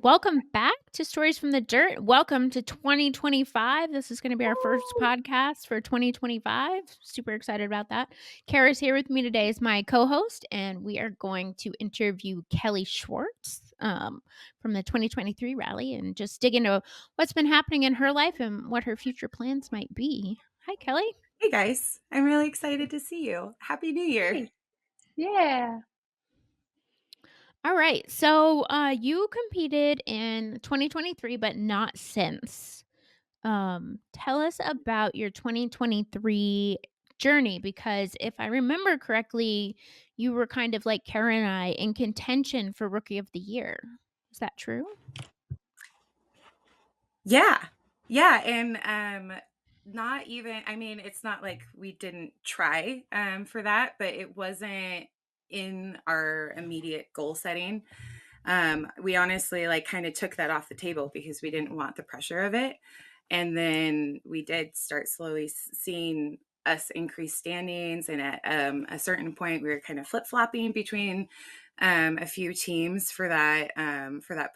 welcome back to Stories from the Dirt. Welcome to 2025. This is going to be our first podcast for 2025. Super excited about that. Kara's here with me today as my co-host, and we are going to interview Kelly Schwartz from the 2023 rally and just dig into what's been happening in her life and what her future plans might be. Hi, Kelly. Hey guys, I'm really excited to see you. Happy New Year. Hey. Yeah. All right. So you competed in 2023, but not since. Tell us about your 2023 journey because if I remember correctly, you were kind of like Kara and I in contention for Rookie of the Year. Is that true? Yeah. Yeah, and not even it's not like we didn't try for that, but it wasn't in our immediate goal setting. We honestly like kind of took that off the table because we didn't want the pressure of it. And then we did start slowly seeing us increase standings. And at a certain point, we were kind of flip flopping between a few teams for that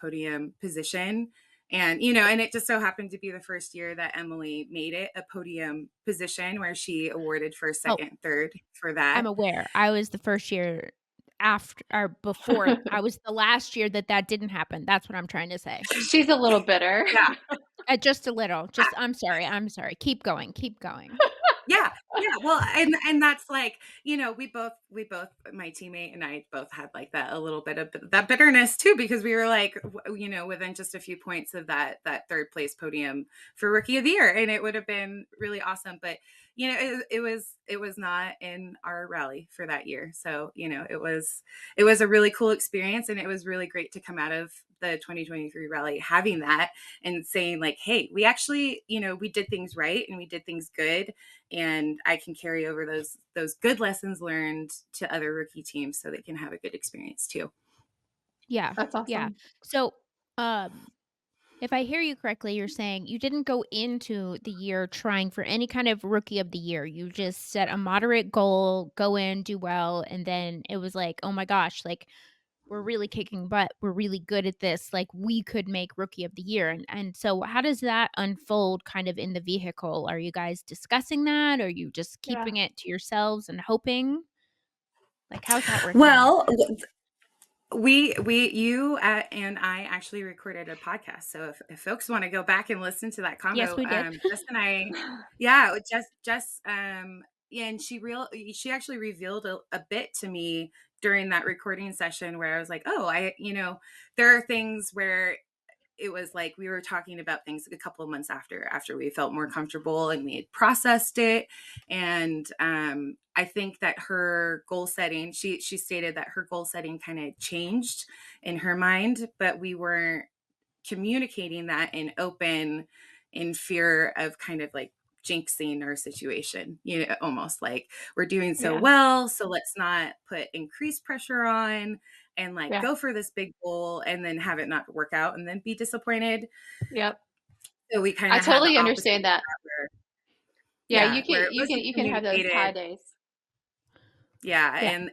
podium position. And, and it just so happened to be the first year that Emily made it a podium position where she awarded first, Oh, second, third for I'm that. aware. I was the first year after or before. I was the last year that didn't happen. That's what I'm trying to say. She's a little bitter. Yeah. Just a little. Just I'm sorry. I'm sorry. Keep going. Keep going. Yeah. Yeah. Well, and that's like, we both, my teammate and I both had like that, a little bit of that bitterness too, because we were like, within just a few points of that third place podium for Rookie of the Year. And it would have been really awesome. But, it was not in our rally for that year. So, it was a really cool experience, and it was really great to come out of the 2023 rally having that and saying like, hey, we actually, we did things right and we did things good, and I can carry over those good lessons learned to other rookie teams so they can have a good experience too. Yeah. That's Yeah. awesome. So, if I hear you correctly, you're saying you didn't go into the year trying for any kind of Rookie of the Year. You just set a moderate goal, go in, do well, and then it was like, "Oh my gosh, like, we're really kicking butt. We're really good at this. Like, we could make Rookie of the Year." And so how does that unfold kind of in the vehicle? Are you guys discussing that? Or are you just Yeah. keeping it to yourselves and hoping? Like, how's that working out? Well, and I actually recorded a podcast. So if folks want to go back and listen to that Yes, convo, we did. Jess and I, yeah, Jess, yeah, and she actually revealed a bit to me during that recording session where I was like, oh, there are things where it was like we were talking about things a couple of months after we felt more comfortable and we had processed it. And I think that her goal setting, she stated that her goal setting kind of changed in her mind, but we weren't communicating that in open, in fear of kind of like jinxing our situation, almost like we're doing so Yeah. well, so let's not put increased pressure on and like Yeah. go for this big goal and then have it not work out and then be disappointed. Yep. So we kind I of had the totally opposite understand of that. that where, Yeah, yeah, you can where it you can wasn't you can have those high communicated. days. Yeah, Yeah.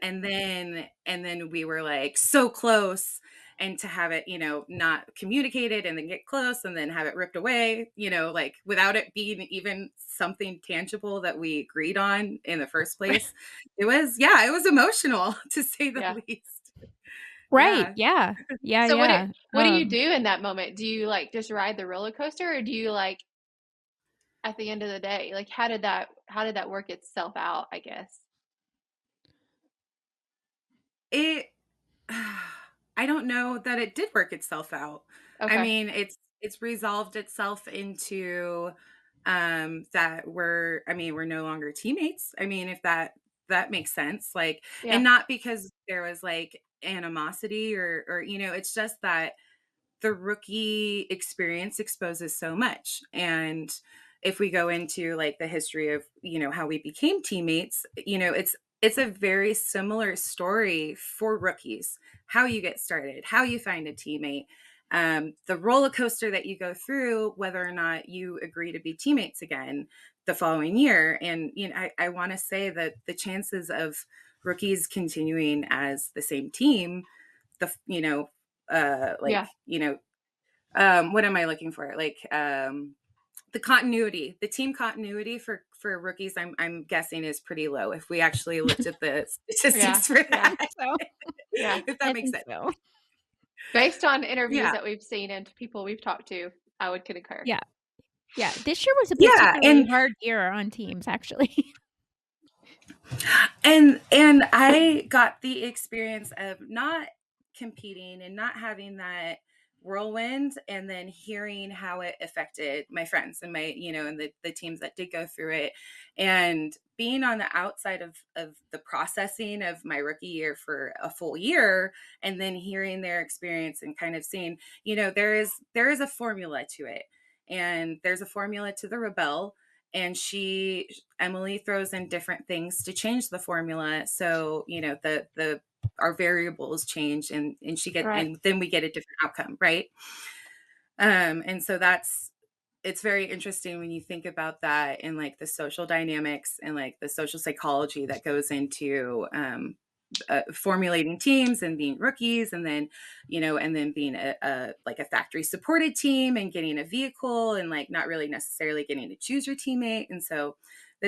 and then we were like so close, and to have it, not communicated and then get close and then have it ripped away, like without it being even something tangible that we agreed on in the first place. It was emotional to say the Yeah. least. Right. Yeah. Yeah. Yeah, So yeah. what do you do in that moment? Do you like just ride the roller coaster, or do you like at the end of the day, like how did that work itself out, I guess? It I don't know that it did work itself out. I Okay. mean, it's resolved itself into that we're no longer teammates. I mean, if that makes sense. Like, and Yeah. not because there was like animosity or it's just that the rookie experience exposes so much. And if we go into like the history of, how we became teammates, it's a very similar story for rookies. How you get started, how you find a teammate, the roller coaster that you go through, whether or not you agree to be teammates again the following year. And I want to say that the chances of rookies continuing as the same team, the like Yeah. what am I looking for? Like the continuity, the team continuity for rookies, I'm guessing is pretty low if we actually looked at the Yeah, statistics for yeah, that. So, yeah. If that I makes think sense. so. Based on interviews Yeah. that we've seen and people we've talked to, I would concur. Yeah. Yeah, this year was a Yeah, particularly hard year on teams, actually. and I got the experience of not competing and not having that whirlwind, and then hearing how it affected my friends and my, and the teams that did go through it, and being on the outside of the processing of my rookie year for a full year, and then hearing their experience and kind of seeing, there is a formula to it, and there's a formula to the rebel, and Emily throws in different things to change the formula. So, the our variables change, and Right. and then we get a different outcome, right? And so it's very interesting when you think about that, and like the social dynamics and like the social psychology that goes into formulating teams and being rookies, and then being a like a factory supported team and getting a vehicle, and like not really necessarily getting to choose your teammate. And so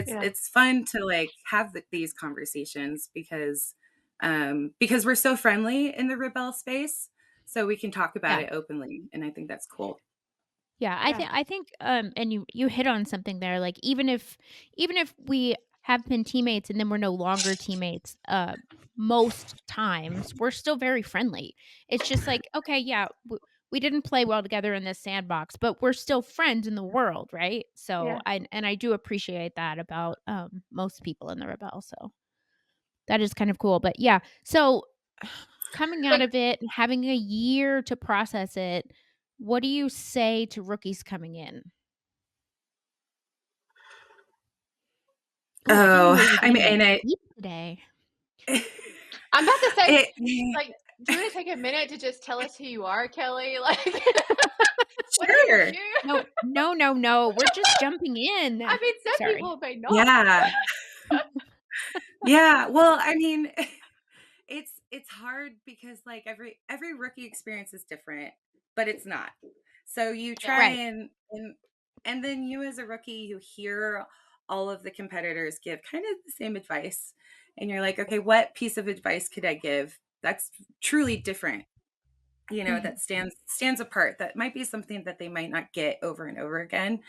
Yeah. it's fun to like have these conversations, because we're so friendly in the rebel space, so we can talk about Yeah. it openly, and I think that's cool. Yeah, Yeah. I think, and you hit on something there, like, even if we have been teammates and then we're no longer teammates, most times, we're still very friendly. It's just like, "Okay, yeah, we didn't play well together in this sandbox, but we're still friends in the world," right? So, Yeah. I do appreciate that about, most people in the Rebel, so that is kind of cool, but yeah, so coming out Like, of it and having a year to process it, what do you say to rookies coming in? Ooh, I didn't Oh, know we were I mean, getting that and deep today. I'm about to say, it like, do you want to take a minute to just tell us who you are, Kelly? Like, what do you sure. do? No, no, no, no, we're just jumping in. I mean, some Sorry. people may not. Yeah. Yeah, well, I mean, it's hard because like every rookie experience is different, but it's not. So you Yeah. try Right. and then you as a rookie, you hear all of the competitors give kind of the same advice, and you're like, okay, what piece of advice could I give that's truly different? Mhm, That stands apart. That might be something that they might not get over and over again.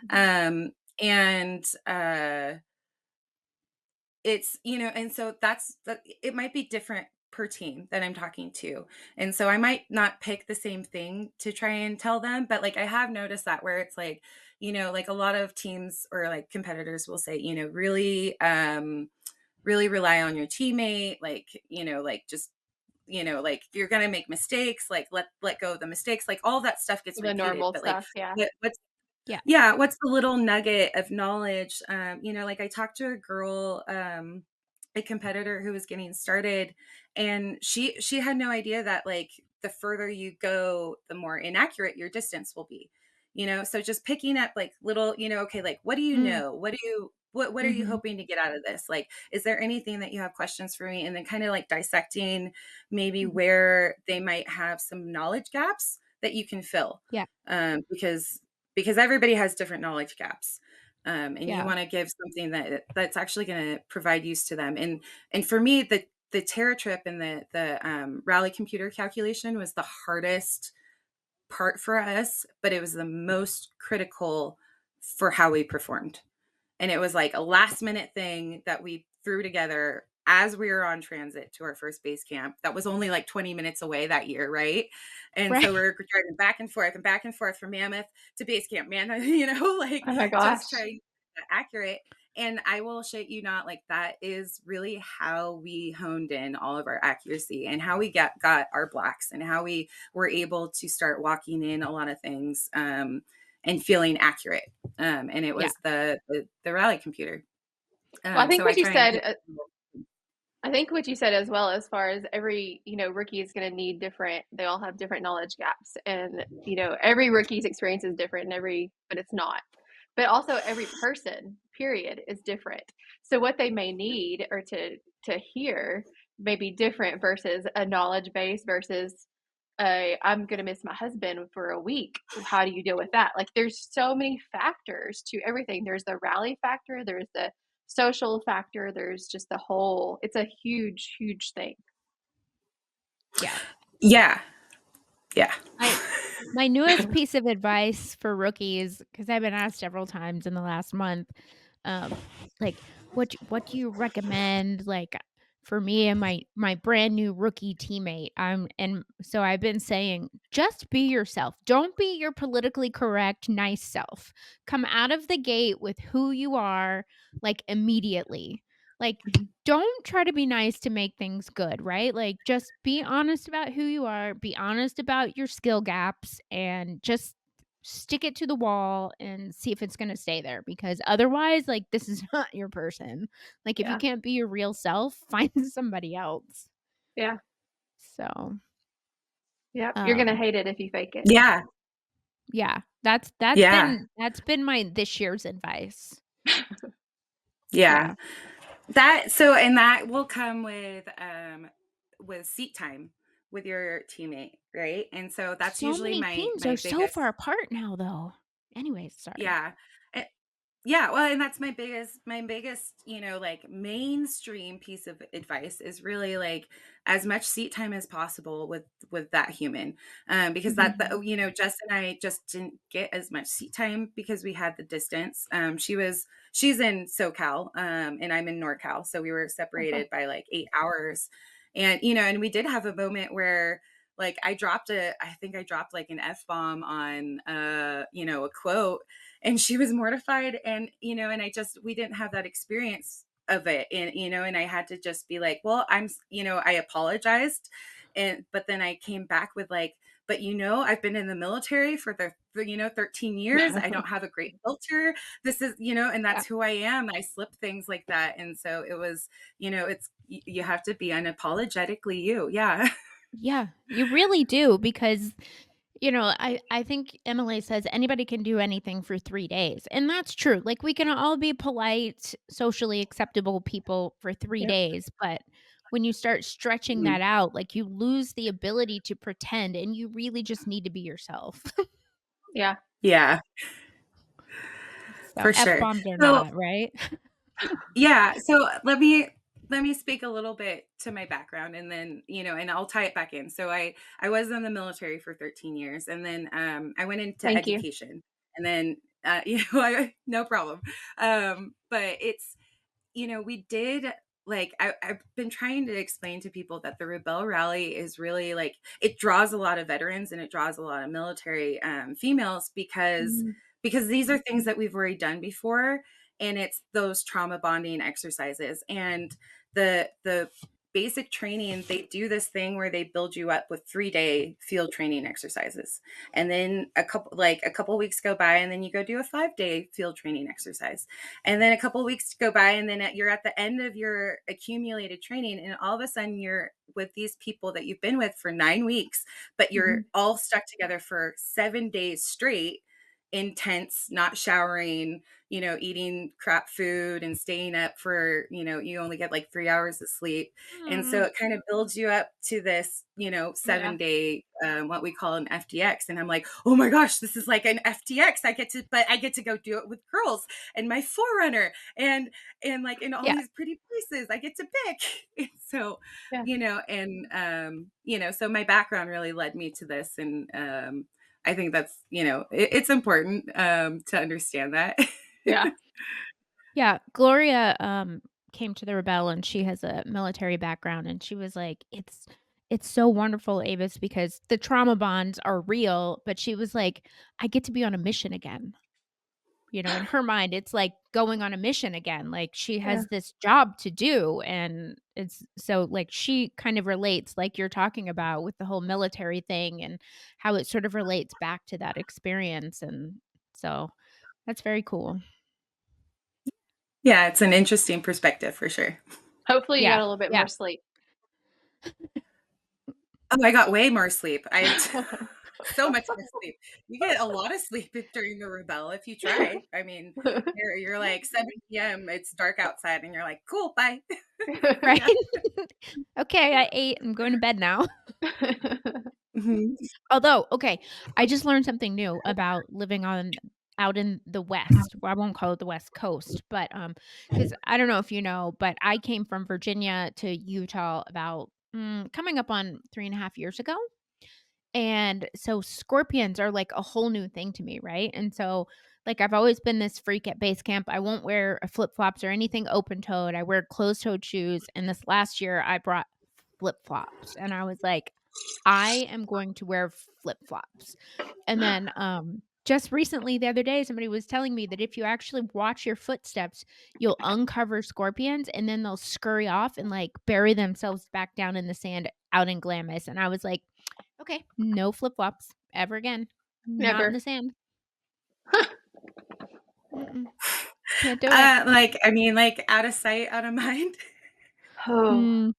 Mhm. Um, and it's and so it might be different per team that I'm talking to, and so I might not pick the same thing to try and tell them, but like I have noticed that where it's like, like a lot of teams or like competitors will say, really rely on your teammate, like like just like you're gonna make mistakes, like let go of the mistakes, like all that stuff gets The repeated, normal but like stuff. Yeah. what's yeah, yeah, what's the little nugget of knowledge? Like I talked to a girl, a competitor who was getting started, and she had no idea that like the further you go, the more inaccurate your distance will be. So just picking up like little, okay, like what do you mm, know? What are you mhm, hoping to get out of this? Like, is there anything that you have questions for me? And then kind of like dissecting maybe mhm, where they might have some knowledge gaps that you can fill. yeah, Because everybody has different knowledge gaps, and you yeah, want to give something that's actually going to provide use to them. And for me, the Terra trip and the rally computer calculation was the hardest part for us, but it was the most critical for how we performed. And it was like a last minute thing that we threw together as we were on transit to our first base camp. That was only like 20 minutes away that year, right? And so right. we are driving back and forth from Mammoth to base camp, man, like Oh my just gosh. trying to get accurate. And I will shit you not, like that is really how we honed in all of our accuracy, and how we got our blacks, and how we were able to start walking in a lot of things, and feeling accurate. And it Yeah, was the rally computer. Well, I think So I what you try and said, give I think what you said as well, as far as every, rookie is going to need different, they all have different knowledge gaps. And, every rookie's experience is different and but it's not. But also every person, period, is different. So what they may need or to hear may be different versus a knowledge base versus I'm gonna miss my husband for a week. How do you deal with that? Like, there's so many factors to everything. There's the rally factor, there's the social factor, there's just the whole it's a huge, huge thing. Yeah. Yeah. Yeah. I My newest piece of advice for rookies, because I've been asked several times in the last month, um, like, what do you recommend, like, for me and my brand new rookie teammate? And so I've been saying, "Just be yourself. Don't be your politically correct, nice self. Come out of the gate with who you are, like, immediately. Like, Mhm. don't try to be nice to make things good, right? Like, just be honest about who you are, be honest about your skill gaps, and just stick it to the wall and see if it's gonna stay there, because otherwise, like, this is not your person. Like, if you Yeah, can't be your real self, find somebody else." yeah, So, yep. You're gonna um, hate it if you fake it. Yeah. yeah, that's Yeah. been my this year's advice. Yeah. Yeah. That so and that will come with seat time with your teammate, right? And so that's So usually many my teams are my so far biggest. apart now, though. Anyways, sorry. Yeah. Eh, yeah, well, and that's my biggest, like mainstream piece of advice is really like as much seat time as possible with that human. Because Mhm. Jess and I just didn't get as much seat time because we had the distance. She's in SoCal, and I'm in NorCal, so we were Okay. separated by like 8 hours. And we did have a moment where like I think I dropped like an F bomb on a quote, and she was mortified, and we didn't have that experience of it, and I had to just be like, well, I apologized, but then I came back with like, but I've been in the military for 13 years. I don't have a great filter. This is, and Yeah, that's who I am. I slip things like that. And so it was, you have to be unapologetically you. Yeah. Yeah, you really do, because I think Emily says anybody can do anything for 3 days, and that's true. Like, we can all be polite, socially acceptable people for 3 yep, days, but when you start stretching Mhm. that out, like, you lose the ability to pretend, and you really just need to be yourself. yeah, Yeah, So, for sure. F-bombs or So not, right? yeah, so let me speak a little bit to my background, and then, and I'll tie it back in. So I was in the military for 13 years, and then I went into thank you. education. And then no problem. But we did, like, I've been trying to explain to people that the Rebel Rally is really like, it draws a lot of veterans and it draws a lot of military females, Mhm. because these are things that we've already done before, and it's those trauma bonding exercises. And the basic training, they do this thing where they build you up with 3-day field training exercises, and then a couple weeks go by, and then you go do a 5-day field training exercise, and then a couple weeks go by, and then you're at the end of your accumulated training, and all of a sudden you're with these people that you've been with for 9 weeks, but you're Mhm. all stuck together for 7 days straight, intense, not showering, eating crap food and staying up for, you only get like 3 hours of sleep. And so Mm, it kind of builds you up to this, Yeah, 7 day, what we call an FDX. And I'm like, oh my gosh, this is like an FTX. But I get to go do it with girls and my forerunner, and like in all yeah, these pretty places I get to pick. And so, yeah, so my background really led me to this. And I think that's, it's important to understand that. yeah. yeah. Gloria, came to the Rebel, and she has a military background, and she was like, "It's so wonderful, Avis, because the trauma bonds are real," but she was like, "I get to be on a mission again." In her mind, it's like going on a mission again, like, she Yeah, has this job to do, and it's so, like, she kind of relates, like you're talking about, with the whole military thing and how it sort of relates back to that experience, and so that's very cool. Yeah, it's an interesting perspective for sure. hopefully you got Yeah, a little bit yeah. more sleep. Oh, I got way more sleep. So much more sleep. You get a lot of sleep during the rebel if you try. I mean, you're like 7 p.m. It's dark outside, and you're like, cool, bye. Right? Yeah. "Okay, I ate, I'm going to bed now." Mhm. Although, okay, I just learned something new about living on out in the West. Well, I won't call it the West Coast, but, because I don't know if you know, but I came from Virginia to Utah about, coming up on 3.5 years ago. And so scorpions are like a whole new thing to me, right? And so, like, I've always been this freak at base camp. I won't wear flip-flops or anything open-toed. I wear closed-toed shoes. And this last year, I brought flip-flops, and I was like, "I am going to wear flip-flops." And then, just recently, the other day, somebody was telling me that if you actually watch your footsteps, you'll uncover scorpions, and then they'll scurry off and, like, bury themselves back down in the sand out in Glamis. And I was like, okay, no flip-flops ever again. Not in Never. the sand. Mm-mm. Can't do it. Like, I mean, like, out of sight, out of mind. Oh, Mm,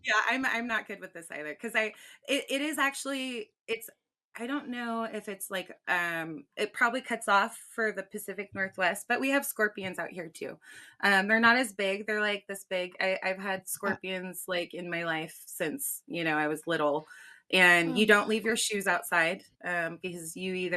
Yeah, I'm not good with this either because it is actually it's I don't know if it's like it probably cuts off for the Pacific Northwest, but we have scorpions out here too. They're not as big. They're like this big. I've had uh, scorpions like in my life since, I was little. And you oh, don't leave your shoes outside because you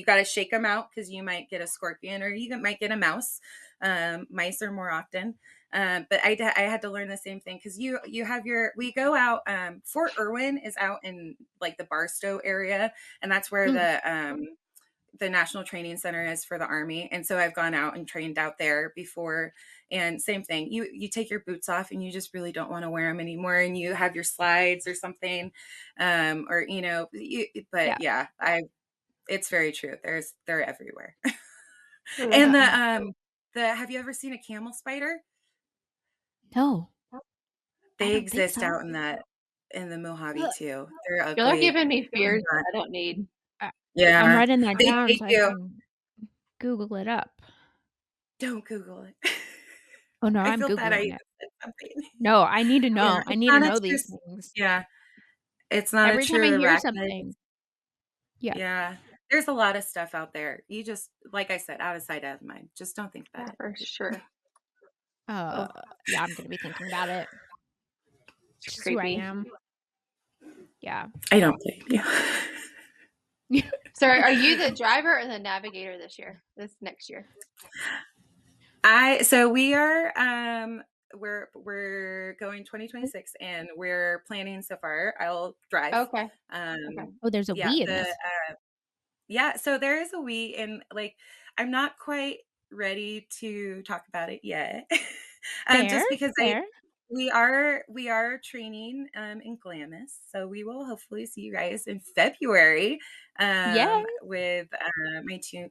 got to shake them out because you might get a scorpion or you might get a mouse. Mice are more often. But I had to learn the same thing because you have we go out. Fort Irwin is out in like the Barstow area, and that's where mm, the National Training Center is for the Army. And so I've gone out and trained out there before. And same thing, you take your boots off and you just really don't want to wear them anymore, and you have your slides or something, or yeah. But yeah, I it's very true. They're everywhere. ugh. And Uh-uh. the have you ever seen a camel spider? No, I They don't think exist so. out in the Mojave Ugh, too. They're Y'all are ugly. giving me I'm fears that not I don't need. uh, I'm Yeah, writing that they down take so I you. can Google it up. Don't Google it. Oh, no, I I'm feel bad I Googling even it. said something. No, I need to Yeah, know. I it's need to not a know true these things. yeah, it's not a Every time I true hear arachnid. something, yeah. Yeah, there's a lot of stuff out there. You just like I said, out of sight, out of mind. Just don't think about Yeah, it. for sure. Uh, Oh, yeah, I'm gonna be thinking about it. it's Just who I creepy. am. Yeah. I don't blame you. So, are you the driver or the navigator this year? This next year? I so we are we're going 2026 and we're planning so far. I'll drive. Okay. Okay. Um Oh, there's a yeah, we in this. yeah, so there is a we and like I'm not quite ready to talk about it yet. Fair, Just because I fair. we are training in Glamis. So we will hopefully see you guys in February Yay. with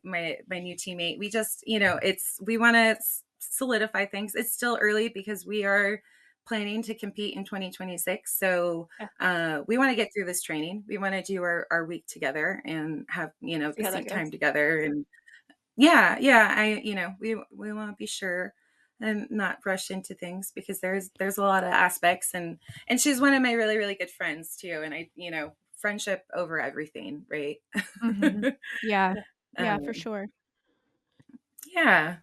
my new teammate. We just, it's we want to solidify things. It's still early because we are planning to compete in 2026. So Yeah. we want to get through this training. We want to do our week together and have, See the how that seat time goes. together. And yeah, we want to be sure and not rush into things because there's a lot of aspects and she's one of my really, really good friends too. And friendship over everything, right? Mhm. Yeah. Yeah, for um, sure. yeah.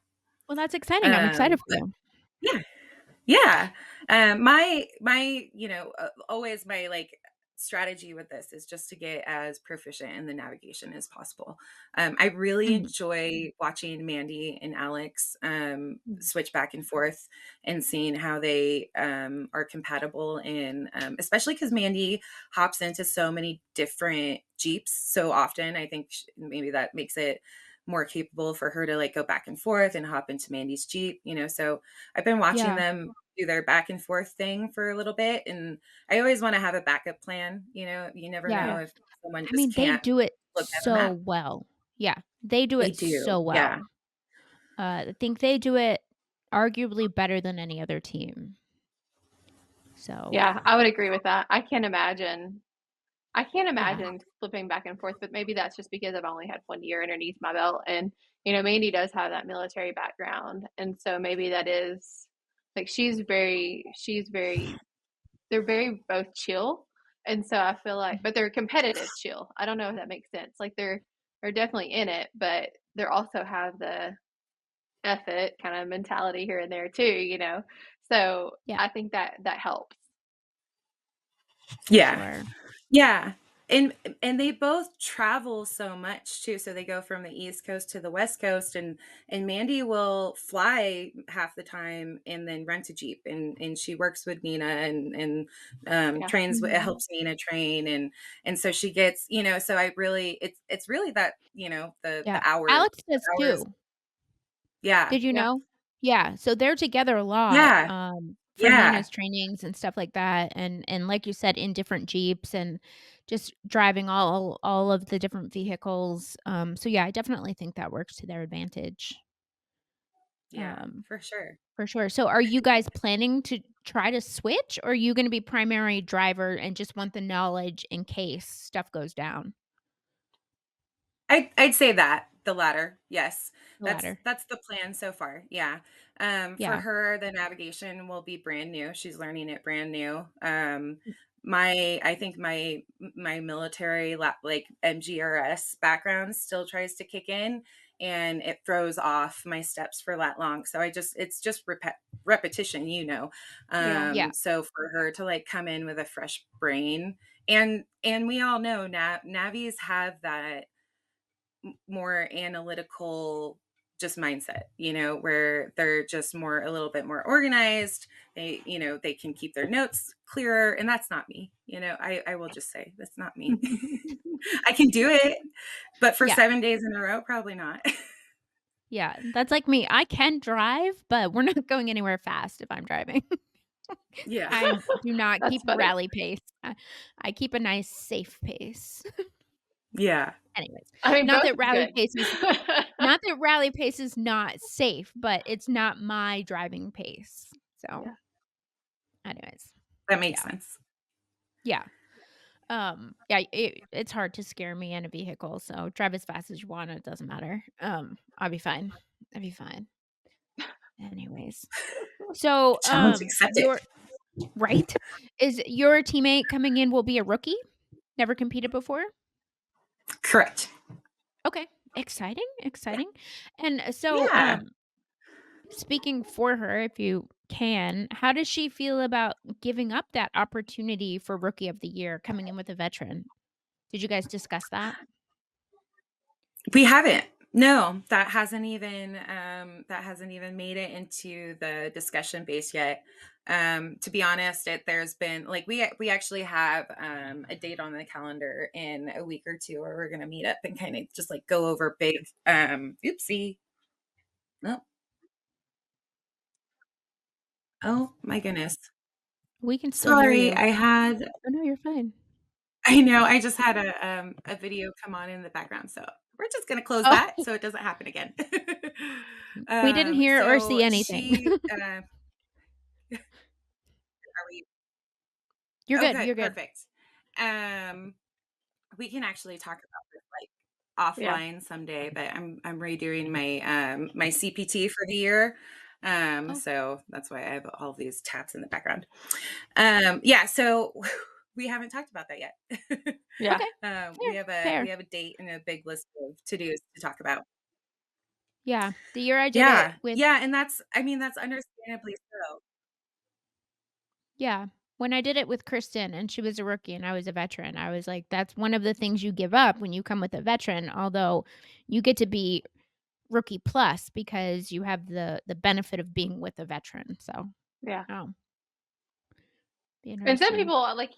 Well, that's exciting. I'm excited for But you. yeah, yeah. My always my like strategy with this is just to get as proficient in the navigation as possible. I really Mhm. enjoy watching Mandy and Alex Mhm. switch back and forth and seeing how they are compatible in especially because Mandy hops into so many different Jeeps so often. I think maybe that makes it more capable for her to like go back and forth and hop into Mandy's Jeep, so I've been watching Yeah. them do their back and forth thing for a little bit. And I always want to have a backup plan. You never Yeah. know if someone I just mean, they can't do it look at the so map. well. Yeah. They do They it do. so Yeah. well. I think they do it arguably better than any other team. So, Yeah, I would agree with that. I can't imagine. I can't yeah. imagine flipping back and forth, but maybe that's just because I've only had 1 year underneath my belt. And, Mandy does have that military background. And so maybe that is like they're very both chill. And so I feel like, but they're competitive chill. I don't know if that makes sense. Like they're definitely in it, but they also have the F it kind of mentality here and there too. So Yeah, I think that helps. for Yeah. sure. Yeah. and they both travel so much too. So they go from the East Coast to the West Coast, and Mandy will fly half the time and then rent a Jeep, and she works with Nina, and Yeah. trains Mhm. helps Nina train, and so she gets, so I really, it's really that, the Yeah. hours Alex does hours. too. Yeah. Did you Yeah. know? Yeah, so they're together a lot, Yeah. for Yeah. Nina's trainings and stuff like that, and like you said, in different Jeeps and just driving all of the different vehicles, so yeah, I definitely think that works to their advantage, Yeah, um, for sure. for sure. So are you guys planning to try to switch, or are you gonna be primary driver and just want the knowledge in case stuff goes down? I'd say that, the latter, yes. The That's latter. that's the plan so far, yeah. For Yeah. her, the navigation will be brand new, she's learning it brand new. Mm. I think my military like, MGRS background still tries to kick in, and it throws off my steps for that long, so it's just repetition, Yeah. Yeah. so for her to, like, come in with a fresh brain, and we all know navies have that more analytical just mindset, where they're just more a little bit more organized. They can keep their notes clearer, and that's not me. I will just say that's not me. I can do it, but for Yeah. 7 days in a row, probably not. Yeah, that's like me. I can drive, but we're not going anywhere fast if I'm driving. Yeah. I do not That's keep a funny. rally pace. I keep a nice safe pace. Yeah. Anyways, I mean, not both that is rally good. pace is not that rally pace is not safe, but it's not my driving pace. So, Yeah. anyways, That makes yeah. sense. Yeah. Yeah, it's hard to scare me in a vehicle, so drive as fast as you want, it doesn't matter. I'll be fine. I'll be fine. Anyways. So, Challenge accepted. your right? Is your teammate coming in will be a rookie? Never competed before? Correct. Okay. Exciting, exciting. And so, Yeah. speaking for her, if you can, how does she feel about giving up that opportunity for Rookie of the Year, coming in with a veteran? Did you guys discuss that? We haven't. No, that hasn't even made it into the discussion base yet. To be honest, there's been like we actually have a date on the calendar in a week or two where we're gonna meet up and kind of just like go over big oopsie. Oh, oh my goodness. We can still hear Sorry, you. I had Oh, no, you're fine. I know I just had a video come on in the background, so we're just gonna close Oh, that so it doesn't happen again. we didn't hear or So see anything. she are we You're Oh, good, good, you're good. perfect. Um, we can actually talk about this like Yeah. offline someday, but I'm redoing my CPT for the year. Oh, So that's why I have all these tabs in the background. Yeah, so we haven't talked about that yet. Yeah. okay. We Fair, have fair. a date and a big list of to-dos to talk about. Yeah. The year I did it Yeah. with Yeah, and that's understandably so. Yeah. When I did it with Kristen and she was a rookie and I was a veteran, I was like, that's one of the things you give up when you come with a veteran, although you get to be rookie plus because you have the benefit of being with a veteran. So, Yeah. oh, be And some interesting. people, like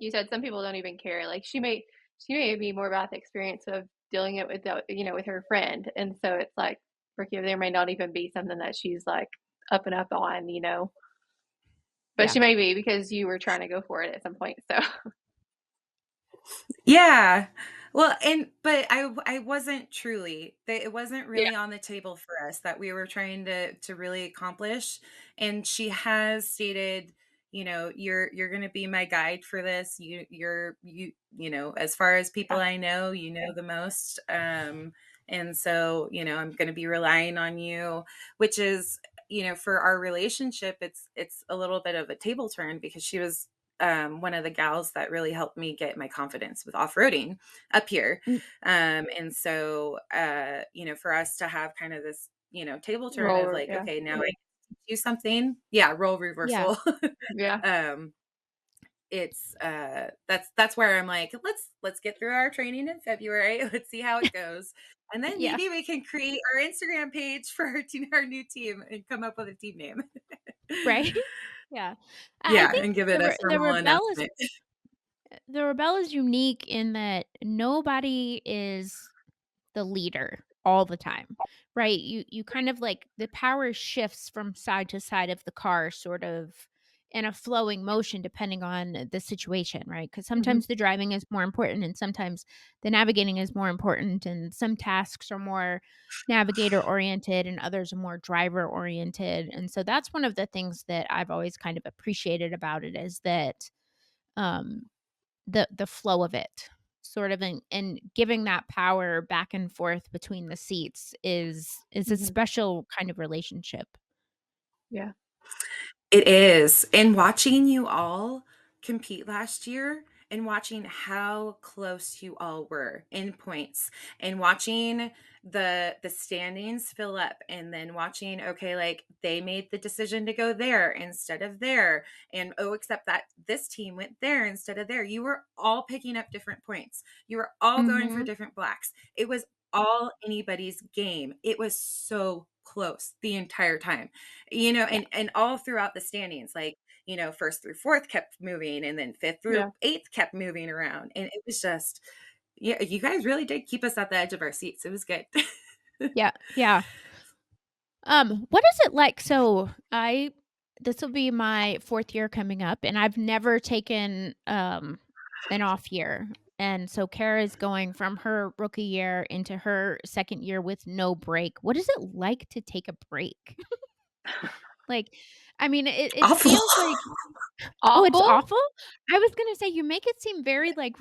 you said, some people don't even care. Like she may be more about the experience of dealing it with with her friend, and so it's like Rookie there may not even be something that she's like up and up on. But Yeah. she may be because you were trying to go for it at some point. So Yeah. Well, but I wasn't truly. It wasn't yeah, really on the table for us that we were trying to really accomplish. And she has stated, you're going to be my guide for this. As far as people yeah, I know, you know the most. And so, I'm going to be relying on you, which is, for our relationship, it's a little bit of a table turn because she was one of the gals that really helped me get my confidence with off-roading up here. Mm, And so, for us to have kind of this, table turn of roller, like, yeah, okay, now I do something. Yeah, role yeah. reversal. yeah, um, that's where I'm like, let's get through our training in February. Let's see how it goes. And then Yeah. maybe we can create our Instagram page for our team, our new team, and come up with a team name. Right? Yeah. I Yeah, think and give it a the formal rebel is announcement. unique in that nobody is the leader all the time, right? You kind of like the power shifts from side to side of the car sort of in a flowing motion depending on the situation, right? Because Mhm. sometimes the driving is more important and sometimes the navigating is more important and some tasks are more navigator oriented and others are more driver oriented. And so that's one of the things that I've always kind of appreciated about it is that um the flow of it, sort of and giving that power back and forth between the seats is a Mhm. special kind of relationship. Yeah. It is. And watching you all compete last year and watching how close you all were in points and watching the standings fill up and then watching, okay, like they made the decision to go there instead of there, and oh, except that this team went there instead of there. You were all picking up different points. You were all going for Mhm. different blacks. It was all anybody's game. It was so close the entire time, Yeah. and all throughout the standings, like, first through fourth kept moving, and then fifth through Yeah. eighth kept moving around, and it was just, yeah, you guys really did keep us at the edge of our seats. It was good. Yeah. Yeah. What is it like? So I this will be my 4th year coming up, and I've never taken, an off year. And so Kara is going from her rookie year into her 2nd year with no break. What is it like to take a break? Like, I mean, it Awful. feels like oh, it's Awful? awful? I was gonna say, you make it seem very, like,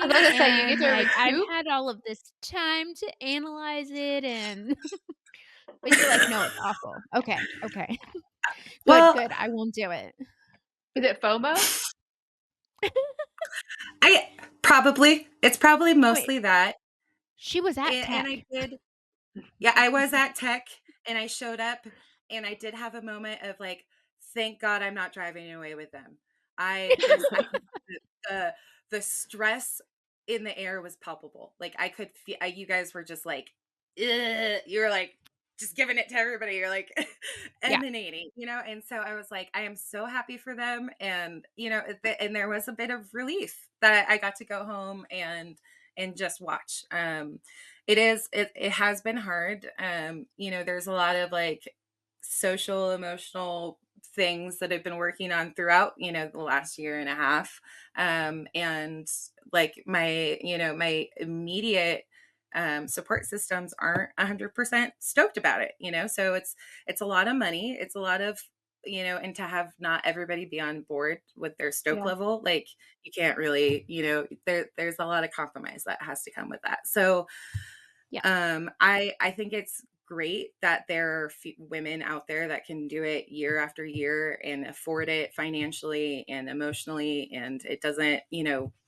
I was refreshing, about to say you get and, to like, I've recoup. had all of this time to analyze it and but you're like, "No, it's awful." Okay, okay. Good, Well, good, I won't do it. Is it FOMO? I probably it's probably Oh, wait, mostly that, she was at and I Tech. did. Yeah, I was at Tech and I showed up and I did have a moment of like, thank God I'm not driving away with them. I could the the stress in the air was palpable. Like I could feel you guys were just like, "Ugh," you were like just giving it to everybody. You're like Yeah, emanating, and so I was like, I am so happy for them. And, and there was a bit of relief that I got to go home and just watch. It has been hard. There's a lot of like social, emotional things that I've been working on throughout, the last year and a half. And like my immediate support systems aren't 100% stoked about it, so it's a lot of money. It's a lot of, and to have not everybody be on board with their stoke Yeah. level, like you can't really, there's a lot of compromise that has to come with that. So yeah, I think it's great that there are women out there that can do it year after year and afford it financially and emotionally, and it doesn't,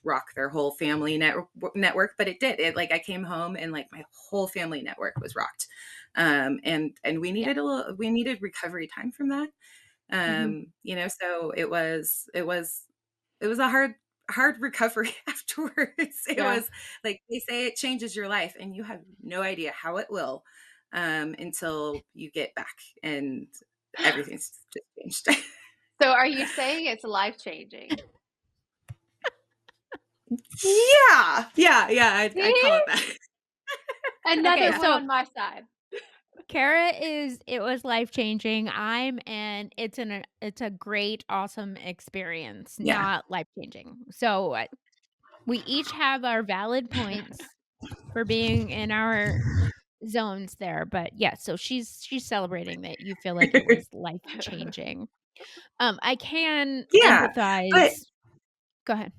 rock their whole family network, but it did. It, like, I came home and like my whole family network was rocked, and yeah, we needed recovery time from that. Mhm. So it was a hard recovery afterwards. It Yeah. was like they say it changes your life and you have no idea how it will, until you get back and everything's just changed. So are you saying it's life-changing? Yeah. Yeah, yeah, I'd call See? it that. Another okay, one so on my side. Kara is it was life-changing, it's a great, awesome experience, Yeah. not life-changing. So, we each have our valid points for being in our zones there, but yeah, so she's celebrating that you feel like it was life-changing. I can Yeah, but empathize. Go ahead.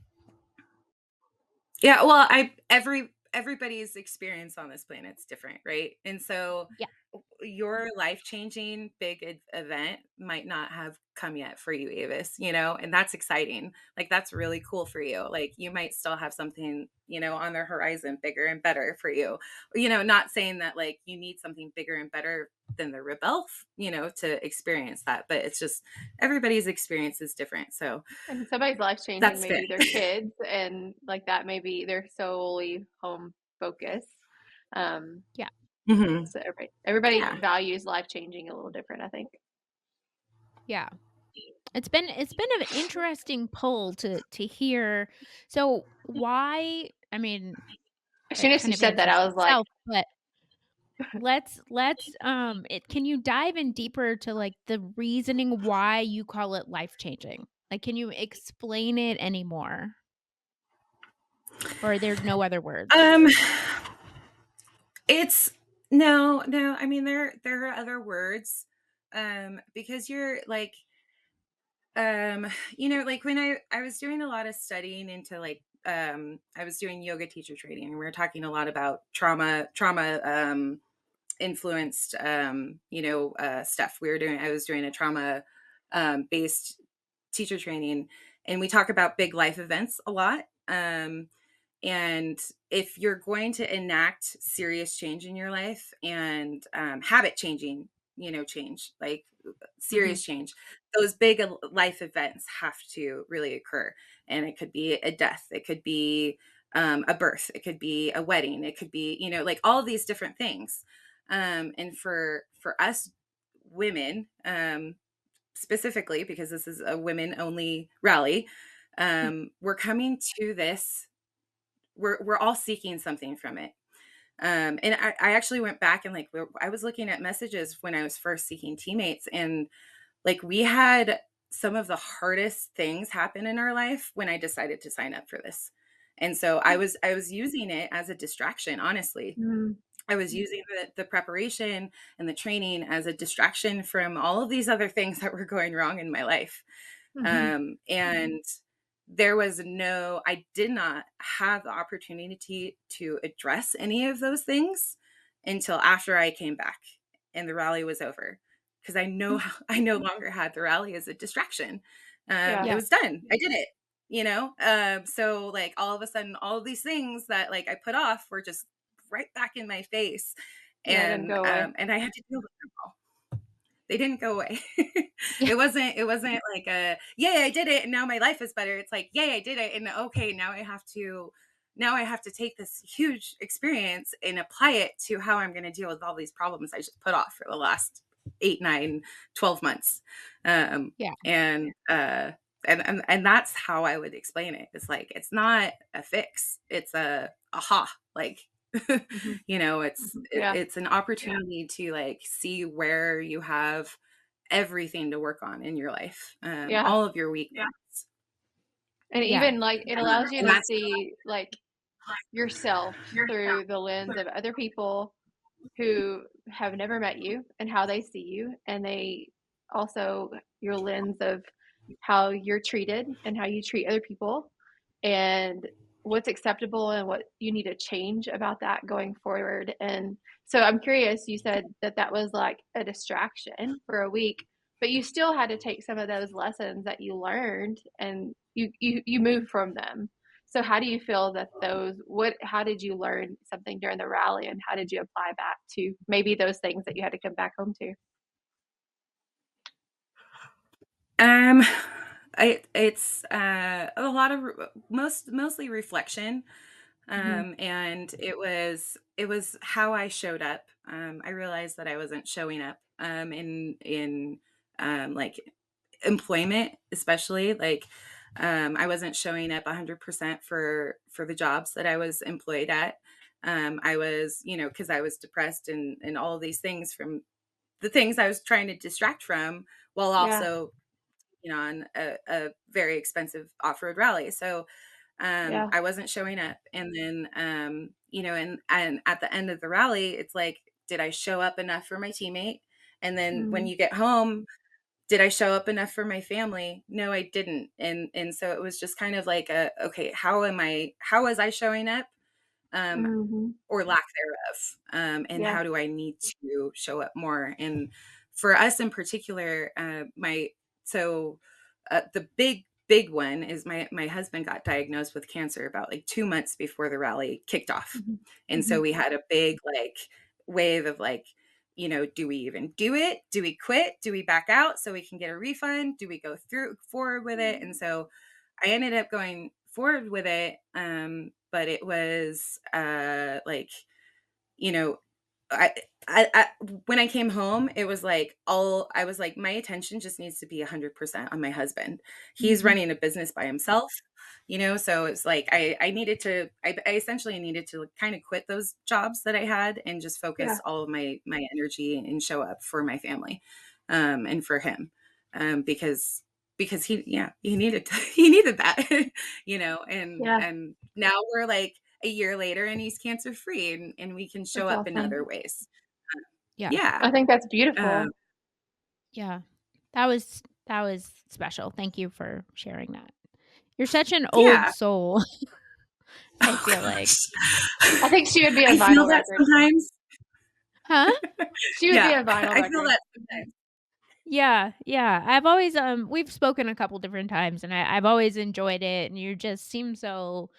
yeah, well, everybody's experience on this planet's different, right? And so Yeah. your life-changing big event might not have come yet for you, Avis, you know, and that's exciting. Like that's really cool for you. Like you might still have something, you know, on the horizon bigger and better for you. You know, not saying that like you need something bigger and better than the rebel, you know, to experience that, but it's just everybody's experience is different. So And somebody's life changing, that's fair. maybe their kids, and like that, maybe they're solely home focused. Um, Yeah. Mhm. so everybody Yeah. values life changing a little different, I think. Yeah. It's been an interesting pull to hear. So why I mean, As soon it as you kind of said that, answers I was like, itself, but can you dive in deeper to like the reasoning why you call it life changing? Like can you explain it anymore? Or are there no other words? Um it's no, no, I mean there are other words because you're like um you know like when I was doing a lot of studying into like I was doing yoga teacher training and we were talking a lot about trauma influenced you know stuff we were doing. I was doing a trauma based teacher training and we talk about big life events a lot. And if you're going to enact serious change in your life and habit changing, you know, change, like hmm serious change, those big life events have to really occur. And it could be a death, it could be a birth, it could be a wedding, it could be, you know, like all these different things. And for us women, specifically, because this is a women only rally, we're coming to this we're all seeking something from it. And I actually went back and like I was looking at messages when I was first seeking teammates, and like we had some of the hardest things happen in our life when I decided to sign up for this. And so I was using it as a distraction, honestly. hmm I was using the preparation and the training as a distraction from all of these other things that were going wrong in my life. hmm And there was no, I did not have the opportunity to address any of those things until after I came back and the rally was over. Because I know I no longer had the rally as a distraction. Yeah. It Yeah. was done. I did it, you know? So like all of a sudden, all of these things that like I put off were just right back in my face. Yeah, it didn't go away. And I had to deal with them all. They didn't go away. Yeah. It wasn't like a, "Yay, I did it, and now my life is better." It's like, "Yay, I did it, and okay, now I have to take this huge experience and apply it to how I'm gonna deal with all these problems I just put off for the last 8, 9, 12 months." Um, Yeah. and, and that's how I would explain it. It's like, it's not a fix, it's a aha, like, hmm you know, Yeah. it's an opportunity to like see where you have everything to work on in your life, Yeah. all of your weaknesses. And Yeah. even like it allows you And to that's see like yourself through the lens of other people who have never met you and how they see you, and they also your lens of how you're treated and how you treat other people, and what's acceptable and what you need to change about that going forward. And so I'm curious, you said that that was like a distraction for a week, but you still had to take some of those lessons that you learned and you moved from them. So how do you feel that those what how did you learn something during the rally, and how did you apply that to maybe those things that you had to come back home to? um it's a lot of mostly reflection. hmm And it was how I showed up. I realized that I wasn't showing up in like employment, especially like I wasn't showing up 100% for the jobs that I was employed at. I was, you know, because I was depressed and all of these things from the things I was trying to distract from, while Yeah, also, you know, on a very expensive off-road rally. So yeah. I wasn't showing up. And then you know, and at the end of the rally, it's like, did I show up enough for my teammate? And then when Mm, you get home, did I show up enough for my family? No, I didn't. And so it was just kind of like a, okay, how was I showing up? um, Mhm. or lack thereof, and Yeah. how do I need to show up more? And for us in particular, my so the big one is my husband got diagnosed with cancer about like 2 months before the rally kicked off, Mhm. and so Mhm. we had a big like wave of like, do we even do it? Do we quit? Do we back out so we can get a refund? Do we go through forward with it? And so I ended up going forward with it. But it was like, you know, I, I when I came home, it was like all I was like, my attention just needs to be 100% on my husband. He's Mhm. running a business by himself, so it's like I needed to, I essentially needed to kind of quit those jobs that I had and just Yeah. focus all of my energy and show up for my family, and for him, because he needed he needed that, and Yeah. now we're like a year later and he's cancer free, and we can show That's up in other awesome. ways. Yeah. Yeah. I think that's Um, beautiful. Yeah. That was special. Thank you for sharing that. You're such an old yeah. soul, I Oh feel like. gosh. I think she would be a I feel vinyl that record. sometimes. Huh? She would be Yeah. a vinyl I feel record. that sometimes. Yeah, yeah. I've always, we've spoken a couple different times, and I've always enjoyed it, and you just seem so,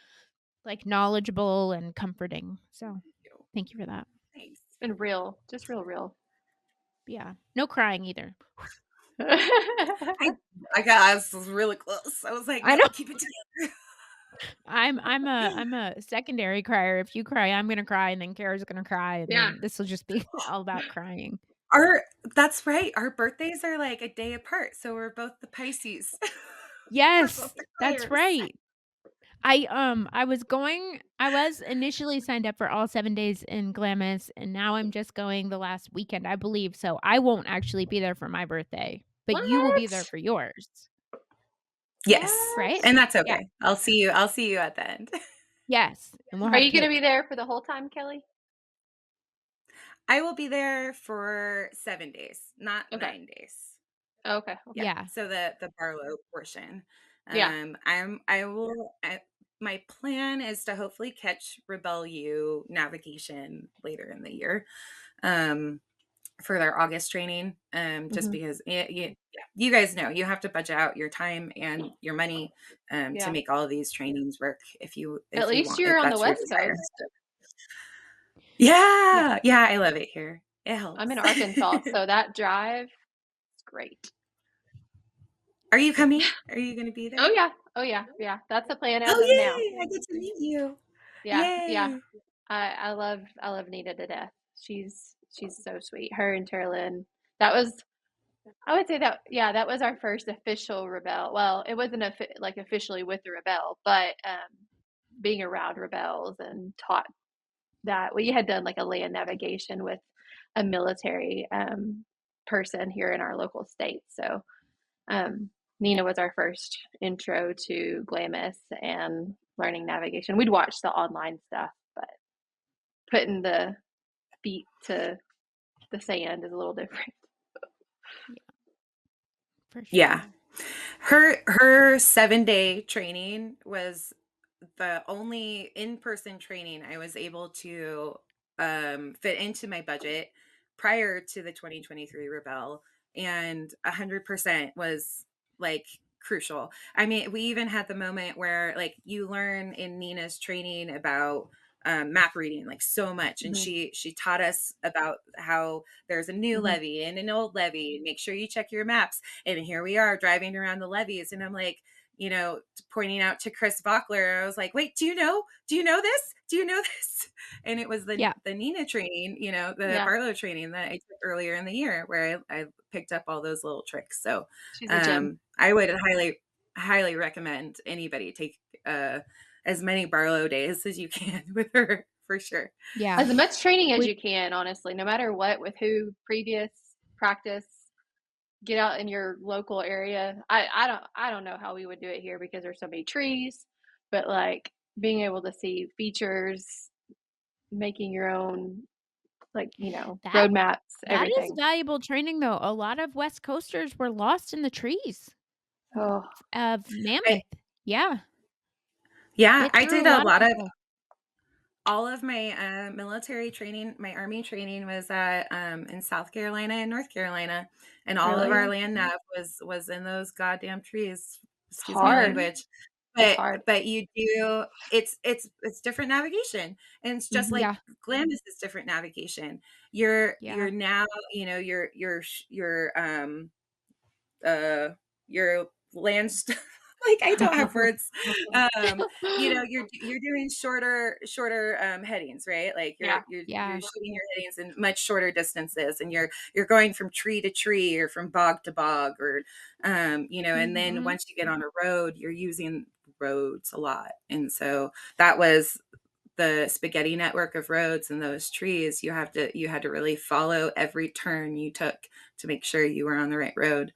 like, knowledgeable and comforting. So, thank you for that. Thanks. And real. Just real, real. Yeah. No crying either. I I got I was really close. I was like, I no, know. keep it together. I'm a secondary crier. If you cry, I'm gonna cry, and then Kara's gonna cry, and Yeah. then this will just be all about crying. Our That's right. Our birthdays are like a day apart. So we're both the Pisces. We're both Yes, the that's criers. right. I was initially signed up for all 7 days in Glamis, and now I'm just going the last weekend, I believe, so I won't actually be there for my birthday, but you will be there What? for yours, Yes. right? What? And that's Yeah. okay. I'll see you at the end. Yes, and we'll Are have you gonna be cake. there for the whole time, Kelly? I will be there for 7 days, not Okay. 9 days. Okay. Yeah, Okay. Yeah. so the Barlow portion. Yeah. I will my plan is to hopefully catch Rebel U navigation later in the year, um, for their August training, just Mhm. because yeah, you guys know you have to budget out your time and your money, to Yeah. make all of these trainings work At if you least want, you're if on the that's your West desire. Coast. Yeah. Yeah, yeah, I love it here. It I'm in helps. Arkansas, so that drive is great. Are you coming? Are you gonna be Oh there? yeah. Oh yeah. Yeah. That's the plan as Oh, of now. yay! I get to meet you. Yeah. Yeah. Yay! I love Nina to death. She's so sweet. Her and Terrlyn. That was I would say that yeah, that was our first official rebel. Well, it wasn't like officially with the rebel, but being around rebels and taught that we had done like a land navigation with a military person here in our local state. So um, Nina was our first intro to Glamis and learning navigation. We'd watch the online stuff, but putting the feet to the sand is a little different. Yeah, for Yeah. sure. Her 7-day training was the only in-person training I was able to, fit into my budget prior to the 2023 Rebel, and 100% was, like, crucial. I mean, we even had the moment where, like, you learn in Nina's training about, map reading, like, so much, and Mm-hmm. she taught us about how there's a new Mm-hmm. levee and an old levee, and make sure you check your maps, and here we are driving around the levees, and I'm like, pointing out to Chris Vockler, I was like, "Wait, do you know? Do you know this? Do you know this?" And it was Yeah. the Nina training, the Yeah, Barlow training that I took earlier in the year, where I picked up all those little tricks. So, she's a gem. I would highly recommend anybody take as many Barlow days as you can with her, for sure. Yeah. As much training as We you can, honestly, no matter what, with who, previous practice, get out in your local area. I don't know how we would do it here because there's so many trees, but like being able to see features, making your own like, that road maps, that is everything. valuable training, though. A lot of West Coasters were lost in the trees Oh, of I Mammoth. Yeah, Yeah, it I threw did a a lot of lot of people. all of my military training, my army training was at in South Carolina and North Carolina, and all of our Really? land nav was in those goddamn trees. It's Excuse my hard. language. It's hard. But you do it's different navigation, and it's just Mhm. like Yeah, Glamis is different navigation. yeah. You're now, you know, uh your land like I don't have words. You know, you're doing shorter headings, right? Like Yeah. you're Yeah. shooting your headings in much shorter distances, and you're going from tree to tree or from bog to bog, or you know, and then Mhm. once you get on a road, you're using roads a lot. And so that was the spaghetti network of roads and those trees. You had to really follow every turn you took to make sure you were on the right road.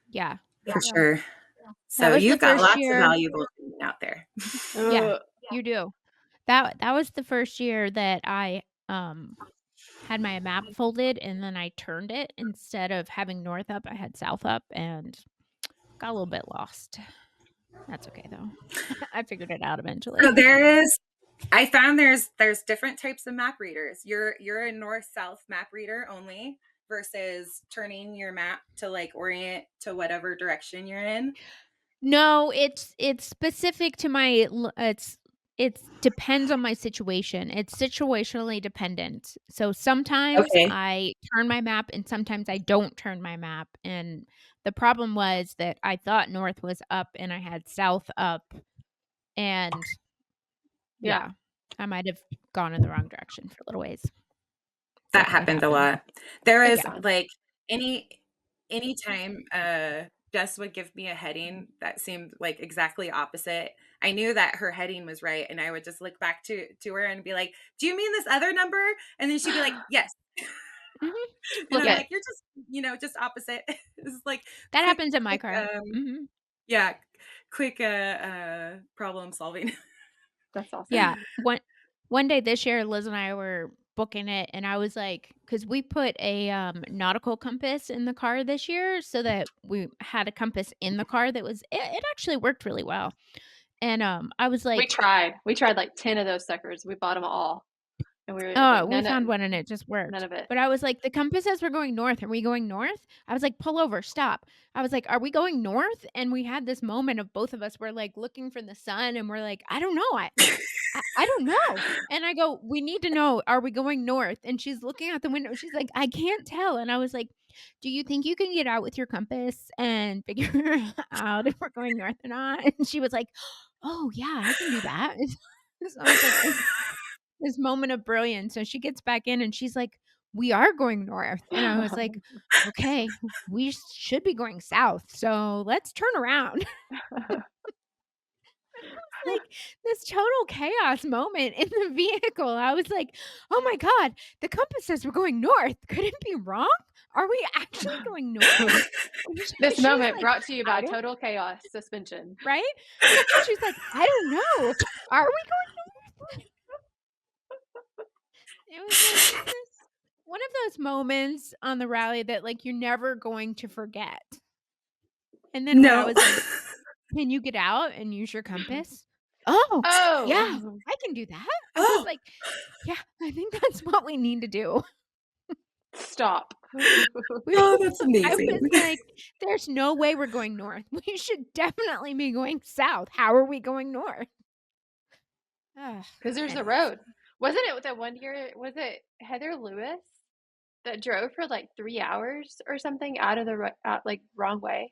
Yeah. For Yeah. sure. That So was the you've got first lots of year. valuable training out there. Yeah, Ugh. you do. That was the first year that I, had my map folded and then I turned it instead of having north up, I had south up and got a little bit lost. That's okay though. I figured it out So eventually. there is I found there's different types of map readers. You're a north-south map reader only versus turning your map to like orient to whatever direction you're in. No, it's specific to my it's depends on my situation. It's situationally dependent. So sometimes Okay. I turn my map and sometimes I don't turn my map. And the problem was that I thought north was up and I had south up and Yeah. yeah, I might have gone in the wrong direction for a little ways. So That it happens a happened. lot. There is Yeah. like any anytime Jess would give me a heading that seemed like exactly opposite. I knew that her heading was right, and I would just look back to her and be like, "Do you mean this other number?" And then she'd be like, "Yes." Mhm. And Flip I'm it. like, "You're just, you know, just opposite." It's like That quick happens in my quick car. Mhm. yeah, quick problem solving. That's awesome. Yeah. One day this year, Liz and I were booking it, and I was like, because we put a, nautical compass in the car this year so that we had a compass in the car that was it actually worked really well. And, I was We like, tried. We tried like 10 of those suckers. We bought them all, and we were "Oh, like, we found one and it just none worked." of it. But I was like, "The compass says we're going north. Are we going north?" I was like, "Pull over, stop." I was like, "Are we going north?" And we had this moment of both of us were, like, looking for the sun, and we're like, "I don't know. I don't know." And I go, "We need to know, are we going north?" And she's looking out the window, she's like, "I can't tell." And I was like, "Do you think you can get out with your compass and figure out if we're going north or not?" And she was like, "Oh, yeah, I can do that." So I was like, this moment of brilliance. So she gets back in and she's like, "We are going north." And I was like, "Okay, we should be going south. So let's turn around." Like this total chaos moment in the vehicle. I was like, "Oh my god, the compass says we're going north. Could it be wrong? Are we actually going north?" And This she's moment like, brought to you "I by don't." Total Chaos Suspension. Right? And she's like, "I don't know. Are we going north?" It was like this one of those moments on the rally that like you're never going to forget. And then when I No. was like, "Can you get out and use your compass?" "Oh, yeah, Oh, I can do that." I was Oh, like, "Yeah, I think that's what we need to do." stop. We oh, that's I amazing. was like, "There's no way we're going north. We should definitely be going south. How are we going north?" Ugh, Because there's the anyways, road. Wasn't it that one year? Was it Heather Lewis that drove for like 3 hours or something out of the out, like wrong way?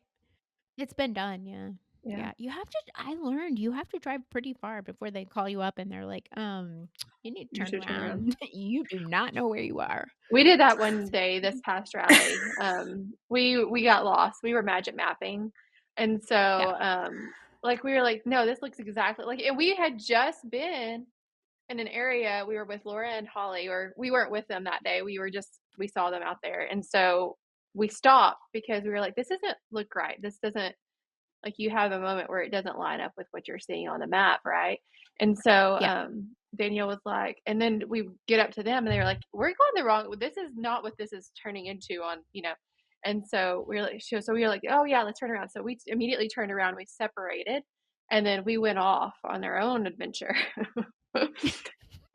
it's been done, yeah. Yeah, Yeah, you have to I learned you have to drive pretty far before they call you up and they're like, you need to you turn should turn around. around. You do not know where you are." We did that one day this past rally. We got lost. We were magic mapping, and Yeah, so like we were like, no, this looks exactly like. And we had just been in an area. We were with Laura and Holly, or we weren't with them that day. We saw them out there, and so we stopped because we were like, this doesn't look right. This doesn't like you have a moment where it doesn't line up with what you're seeing on the map, right? And so yeah. Danielle was like, and then we get up to them and they were like, we're going the wrong, this is not what this is turning into on, you know. And so we were like, so we were like, oh yeah, let's turn around. So we immediately turned around, we separated, and then we went off on our own adventure.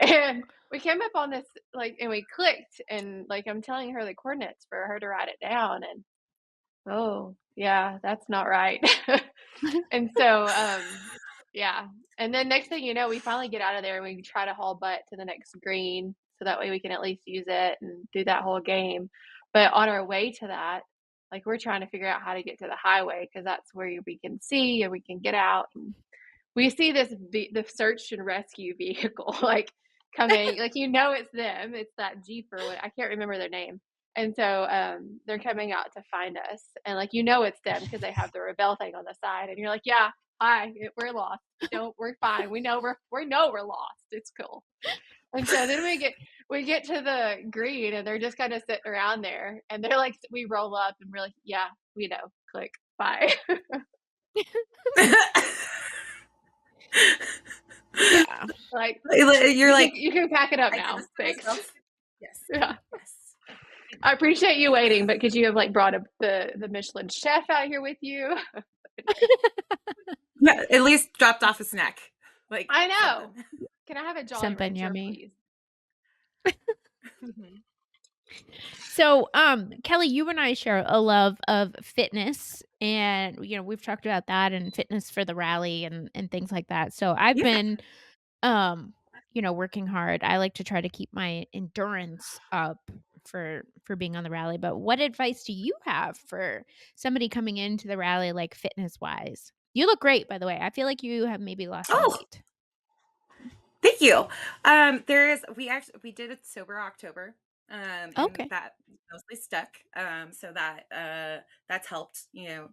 And we came up on this, like, and we clicked, and like I'm telling her the coordinates for her to write it down, and oh, yeah, that's not right. And so, yeah. And then next thing you know, we finally get out of there and we try to haul butt to the next green so that way we can at least use it and do that whole game. But on our way to that, like we're trying to figure out how to get to the highway because that's where we can see and we can get out. And we see the search and rescue vehicle like coming, like it's them. It's that Jeep or what, I can't remember their name. And so they're coming out to find us, and like it's them because they have the rebel thing on the side, and you're like, yeah, hi, we're lost. Don't, we're fine. We know we're lost. It's cool. And so then we get to the green, and they're just kind of sitting around there, and they're like, we roll up, and we're like, yeah, we know. Click, bye. Yeah. Like You're like, you can pack it up I did now. this to Thanks. myself. Yes. Yeah. Yes. I appreciate you waiting, but could you have like brought the Michelin chef out here with you? Yeah, at least dropped off a snack. Like I know. something. Can I have a Jolly Something Rancher, yummy. please? Mhm. So, Kelly, you and I share a love of fitness, and we've talked about that and fitness for the rally and things like that. So, I've Yeah. been working hard. I like to try to keep my endurance up for being on the rally. But what advice do you have for somebody coming into the rally, like fitness wise? You look great, by the way. I feel like you have maybe lost some Oh, weight. thank you. We did it sober October. And Okay. that mostly stuck. So that's helped,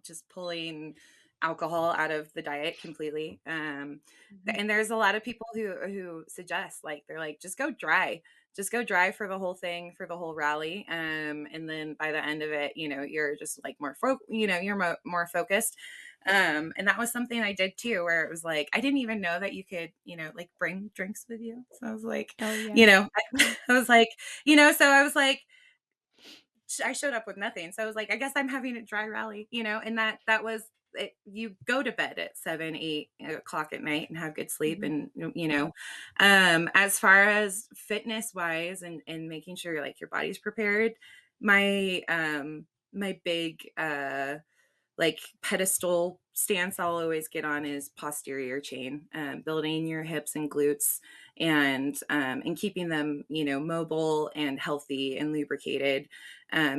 just pulling alcohol out of the diet completely. Mhm. And there's a lot of people who suggest, like, they're like, just go dry for the whole thing, for the whole rally. And then by the end of it, you're just like you're more focused. And that was something I did too, where it was like, I didn't even know that you could, like bring drinks with you. So I was like, Oh yeah. you know, I was like, so I was like, I showed up with nothing. So I was like, I guess I'm having a dry rally, and that was it. You go to bed at 7, 8 o'clock at night and have good sleep. Mhm. And, as far as fitness wise and making sure like your body's prepared, my big, like pedestal stance I'll always get on is posterior chain, building your hips and glutes and keeping them, mobile and healthy and lubricated,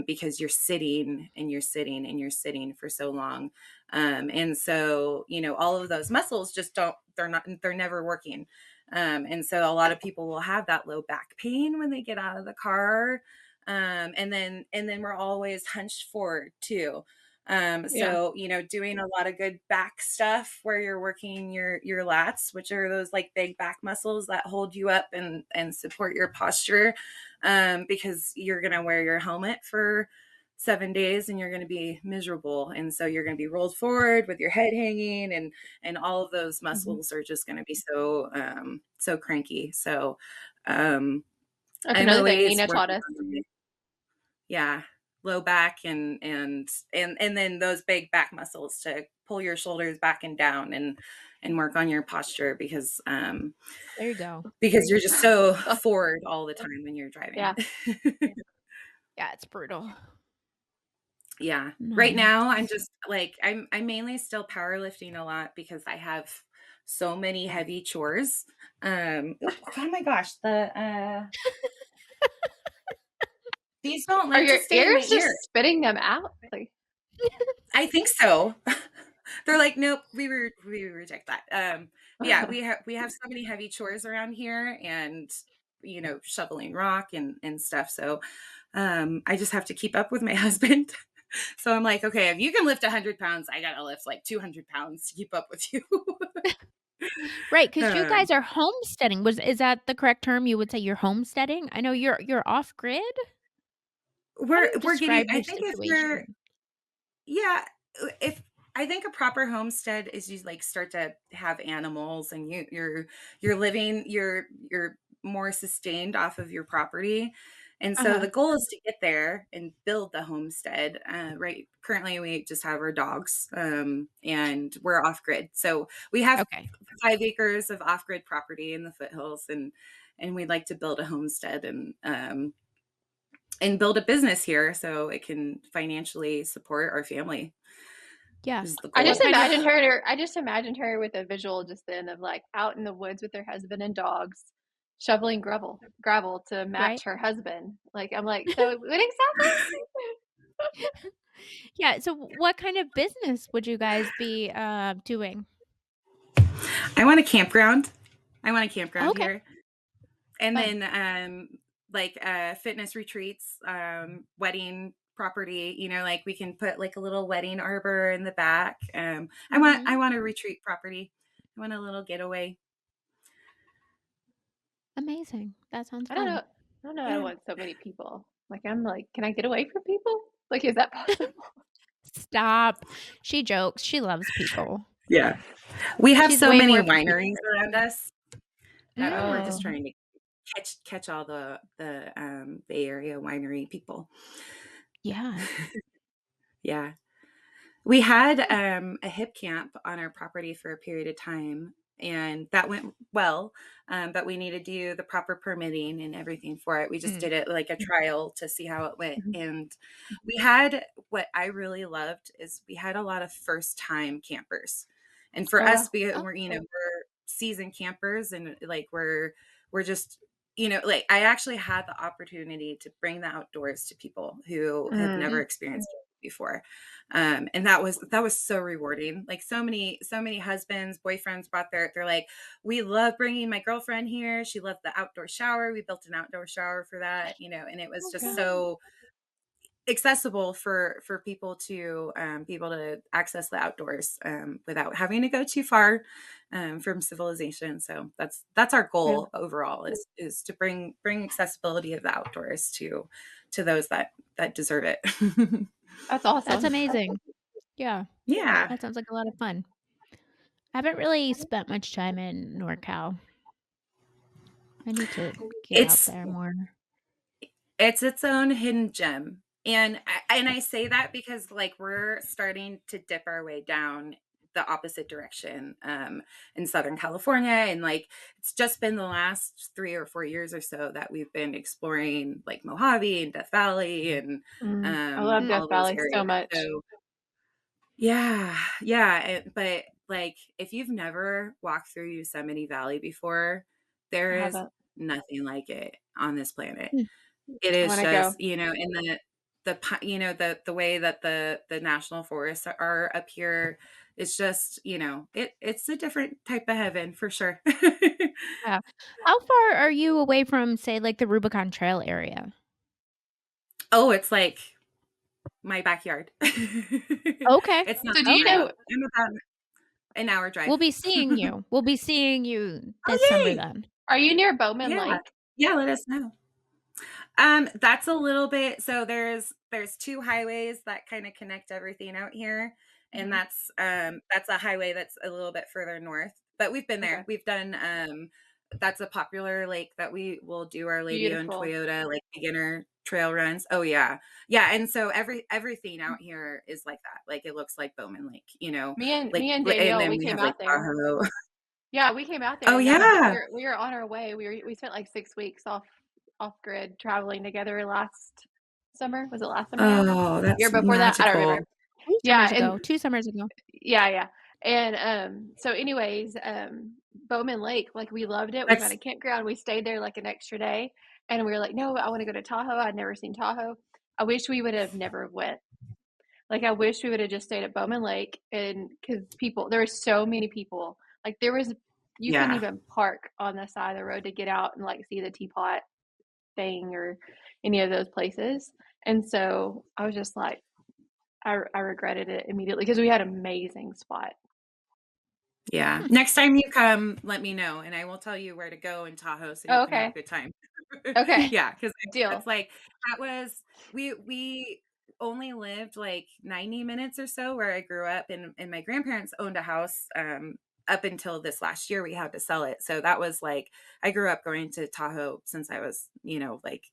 because you're sitting and you're sitting and you're sitting for so long. And so, all of those muscles just they're never working. And so a lot of people will have that low back pain when they get out of the car. And then we're always hunched forward too. Yeah. So, doing a lot of good back stuff where you're working your lats, which are those like big back muscles that hold you up and support your posture. Because you're gonna wear your helmet for 7 days and you're gonna be miserable. And so you're gonna be rolled forward with your head hanging and all of those Mhm. muscles are just gonna be so cranky. So That's I'm another thing always Nina taught working us. on yeah, low back and then those big back muscles to pull your shoulders back and down and work on your posture There you go. because you're just so Oh, forward all the time when you're driving. yeah. Yeah, it's brutal. Yeah. Right now I'm Nice. just like I'm mainly still powerlifting a lot because I have so many heavy chores. Oh my gosh, these don't Are like to your stay in my ears ear. just spitting them out? Like, I think so. They're like, nope, we reject that. But yeah, we have so many heavy chores around here, and shoveling rock and stuff. So I just have to keep up with my husband. So I'm like, okay, if you can lift 100 pounds, I gotta lift like 200 pounds to keep up with you. Right, because you um, guys are homesteading. Is that the correct term? You would say you're homesteading? I know you're off grid. How do we're you we're getting. describe I your think if you're situation? Yeah, if I think a proper homestead is you like start to have animals and you're living you're more sustained off of your property. And so Uh-huh. the goal is to get there and build the homestead. Right. Currently we just have our dogs, and we're off grid. So we have Okay. 5 acres of off grid property in the foothills and we'd like to build a homestead and build a business here so it can financially support our family Yeah. is the I What just goal. kind of imagined her. I just imagined her with a visual just then of like out in the woods with her husband and dogs, shoveling gravel to right? match her husband. Like I'm like, so what exactly? Yeah, so what kind of business would you guys be, doing? I want a campground. I want a campground Okay, here. And fun. then like fitness retreats, wedding property, like we can put like a little wedding arbor in the back. I Mhm. want a retreat property. I want a little getaway. Amazing. That sounds I don't know. fun. I don't know. I Yeah. want so many people. Like I'm like, can I get away from people? Like, is that possible? Stop. She jokes, she loves people. Yeah. We have She's so way many more picky. wineries around us that we're just Mm, Oh, trying to catch all the Bay Area winery people. yeah. Yeah. We had Hmm, a hip camp on our property for a period of time, and that went well. But we needed to do the proper permitting and everything for it. We just mm, did it like a trial to see how it went. mhm. And we had what I really loved is we had a lot of first time campers. And for Oh us, wow. oh, we're seasoned campers and like we're just like I actually had the opportunity to bring the outdoors to people who have never Mm. mm, experienced it before, and that was so rewarding. Like so many husbands, boyfriends brought they're like, we love bringing my girlfriend here. She loved the outdoor shower. We built an outdoor shower for that, and it was oh, just Yeah. fun. so accessible for people to access the outdoors without having to go too far from civilization. So that's our Yeah. goal overall is to bring accessibility of the outdoors to those that deserve it. That's That's awesome. amazing. Yeah, Yeah. that sounds like a lot of fun. I haven't really spent much time in NorCal. I need to get out It's there more. It's its own hidden gem. And I say that because like we're starting to dip our way down the opposite direction in Southern California, and like it's just been the last 3 or 4 years or so that we've been exploring like Mojave and Death Valley and I love Mm, all Death of those Valley so areas. much. So yeah, yeah, but like if you've never walked through Yosemite Valley before, I there is haven't. nothing like it on this planet. mm, It I is want to go. just, and the way that the national forests are up here, it's just, it's a different type of heaven for sure. yeah. How far are you away from, say, like, the Rubicon Trail area? Oh, it's like my backyard. Okay, It's not So do that you bad. okay. know? I'm about an hour drive. We'll be seeing you. We'll be seeing you this Oh, summer yay! then. Are you near Bowman Yeah. Lake? Yeah, let us know. That's a little bit so there's 2 highways that kinda connect everything out here, and Hmm. that's a highway that's a little bit further north, but we've been Okay. there. We've done, that's a popular lake that we will do our Lady and Beautiful. Toyota, like, beginner trail runs. Oh, yeah. Yeah, and so everything out here is like that, like, it looks like Bowman Lake, Me and and Danielle, then we we came have, like, out there. Tahoe. Yeah, we came out there Oh, and that was yeah. we were on our way. We spent like 6 weeks off grid traveling together last summer. Was it last summer now? Oh, Year that's before that? I don't remember. magical. 2 Yeah, summers and ago, 2 summers ago. yeah, yeah. And so anyways, Bowman Lake, like we loved it. We found That's a campground. We stayed there like an extra day and we were like, no, I want to go to Tahoe. I'd never seen Tahoe. I wish we would have never went. Like I wish we would have just stayed at Bowman Lake and because there were so many people. Like you couldn't yeah. even park on the side of the road to get out and like see the teapot thing or any of those places. And so I was just like, I regretted it immediately because we had an amazing spot. Yeah. Hmm, Next time you come, let me know, and I will tell you where to go in Tahoe so you Oh, can have a okay. good time. Okay. Yeah, because Deal. that's like that was we only lived like 90 minutes or so where I grew up, and my grandparents owned a house up until this last year we had to sell it. So that was like I grew up going to Tahoe since I was, like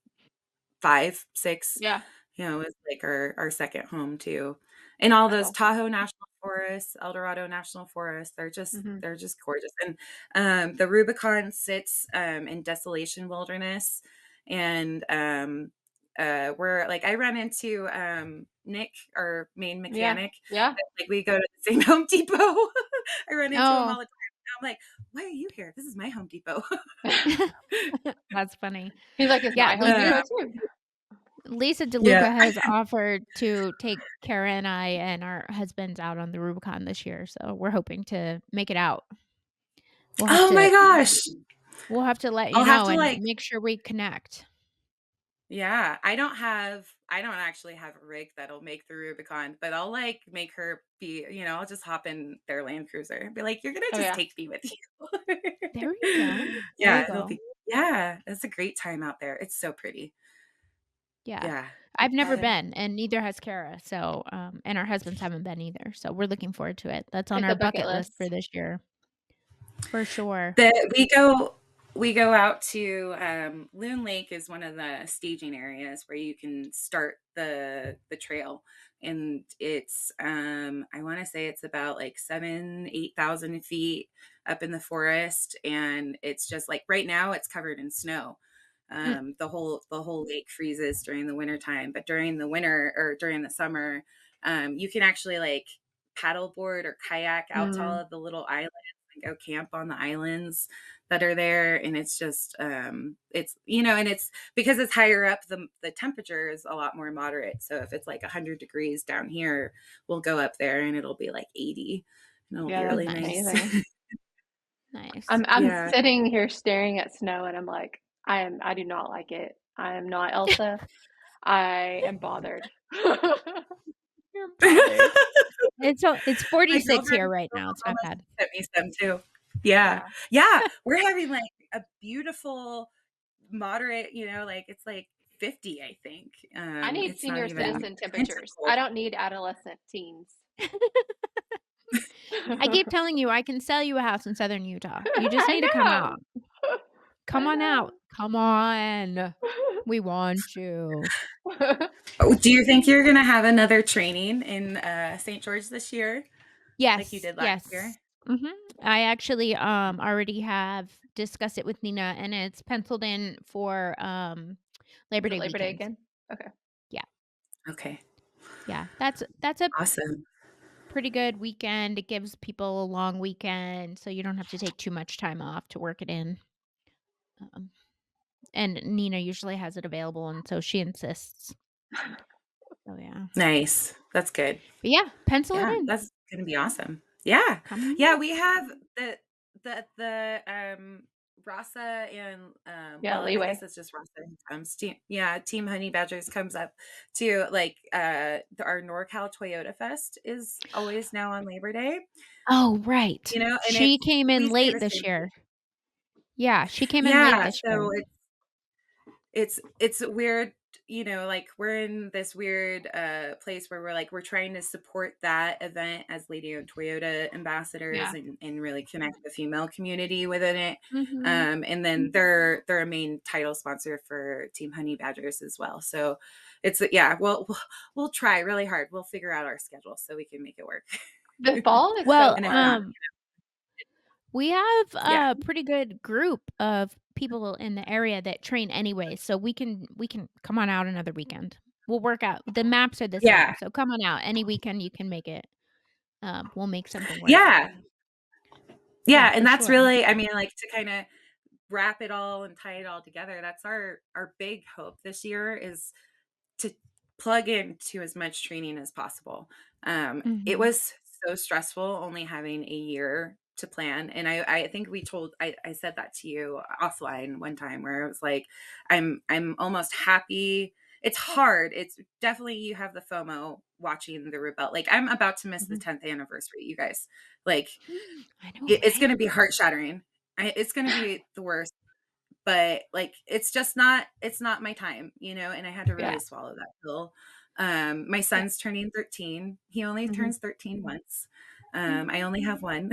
5, 6. Yeah. It was like our second home too. And all That's those awesome. Tahoe National Forest, El Dorado National Forest. Mhm. They're just gorgeous. And the Rubicon sits in Desolation Wilderness, and we're like I run into Nick, our main Yeah. mechanic. Yeah. Like we go to the same Home Depot. I run into him Oh, all the time. I'm like, why are you here? This is my Home Depot. that's funny. He's like, "It's Yeah, my Home uh, Depot too." Lisa yeah. DeLuca has offered to take Kara and I and our husbands out on the Rubicon this year, so we're hoping to make it out. We'll have Oh my to gosh. we'll have to let you I'll have know to and like make sure we connect. yeah, I don't actually have a rig that'll make the Rubicon, but I'll like make her be, I'll just hop in their Land Cruiser and be like, "You're gonna Oh, just yeah. take me with you." There you go. There you Yeah, it'll go. be yeah, it's a great time out there. It's so pretty. Yeah. Yeah. I've never Uh, been, and neither has Kara, so, and our husbands haven't been either, so we're looking forward to it. That's on It's our a bucket bucket list for list. this year, for sure. The we go out to Loon Lake is one of the staging areas where you can start the trail, and it's I want to say it's about like 7,000 to 8,000 feet up in the forest, and it's just like right now it's covered in snow. Mm, The whole lake freezes during the winter time, but during the winter or during the summer, you can actually like paddleboard or kayak out to all Mm. of the little islands and go camp on the islands that are there. And it's just it's and it's because it's higher up, the temperature is a lot more moderate. So if it's like 100 degrees down here, we'll go up there and it'll be like 80, and it'll Yeah, be oh, really that's nice. nice. amazing. Nice. I'm Yeah. sitting here staring at snow and I'm like, I do not like it. I am not Elsa. I am bothered. You're bothered. It's My 46 here girlfriend right now, it's not almost bad. sent me some too. Yeah. Yeah. Yeah, we're having, like, a beautiful moderate, like, it's, like, 50, I think. I need It's not senior even Yeah. citizen it's so temperatures. I cold. don't need adolescent teens. I keep telling you I can sell you a house in Southern Utah. You just I need to come know. out. Come I on know. out. Come on. We want you. Oh, do you think you're gonna have another training in, St. George this year like you Yes, did last yes. year? Mhm. I actually, already have discussed it with Nina, and it's penciled in for, Labor Is it Day Labor Day weekend. again? Okay. Yeah, Okay, yeah. That's a awesome. pretty good weekend. It gives people a long weekend, so you don't have to take too much time off to work it in. Um, and Nina usually has it available, and so she insists. So, yeah. Nice. That's good. But, yeah, pencil it Yeah, in. that's gonna be awesome. Yeah. Come Yeah, on. we have the Rasa and, Yeah, well, I guess leeway. it's just Rasa who comes. Team Honey Badgers comes up to, like, our NorCal Toyota Fest is always now on Labor Day, Oh, right. and She came in we say late the this same thing. year. Yeah, she came in late Yeah, this year. so it's weird, like we're in this weird place where we're trying to support that event as Lady Owned Toyota ambassadors, Yeah. and really connect the female community within it. Mhm. And then they're a main title sponsor for Team Honey Badgers as well. So it's yeah, we'll try really hard. We'll figure out our schedule so we can make it work. The fall is so Well, And if not, fun. we have yeah. a pretty good group of people in the area that train anyway, so we can come on out another weekend. We'll work out the maps are the same, Yeah. so come on out any weekend you can make it. We'll make something work. Yeah. Yeah, Yeah, and for that's sure. really, I mean, like, to kind of wrap it all and tie it all together, that's our big hope this year is to plug into as much training as possible. It Mhm. was so stressful only having a year to plan. And I think I said that to you offline one time where it was like, I'm almost happy. It's hard. It's definitely, you have the FOMO watching the rebel. Like I'm about to miss the Mhm. 10th anniversary, you guys. Like I know, it's going right? to be heart shattering. It's going to be the worst, but like it's not my time, and I had to Yeah. really swallow that pill. My Yeah. son's turning 13. He only Mhm. turns 13 once. Mhm. I only have one.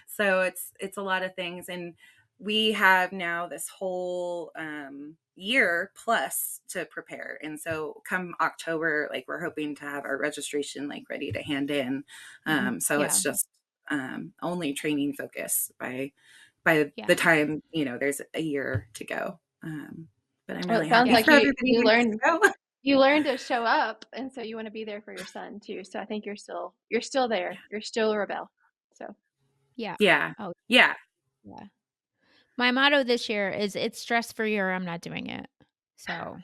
So it's a lot of things, and we have now this whole year plus to prepare. And so come October, like we're hoping to have our registration like ready to hand in. So Yeah. it's just only training focus by the Yeah. time, there's a year to go. But I'm Well, really it sounds happy Yeah. like for everybody who gets to go. you learned to show up, and so you want to be there for your son too. So I think you're still there. You're still a rebel. So Yeah. Yeah. Oh, Yeah. yeah. My motto this year is it's stress free or I'm not doing it. So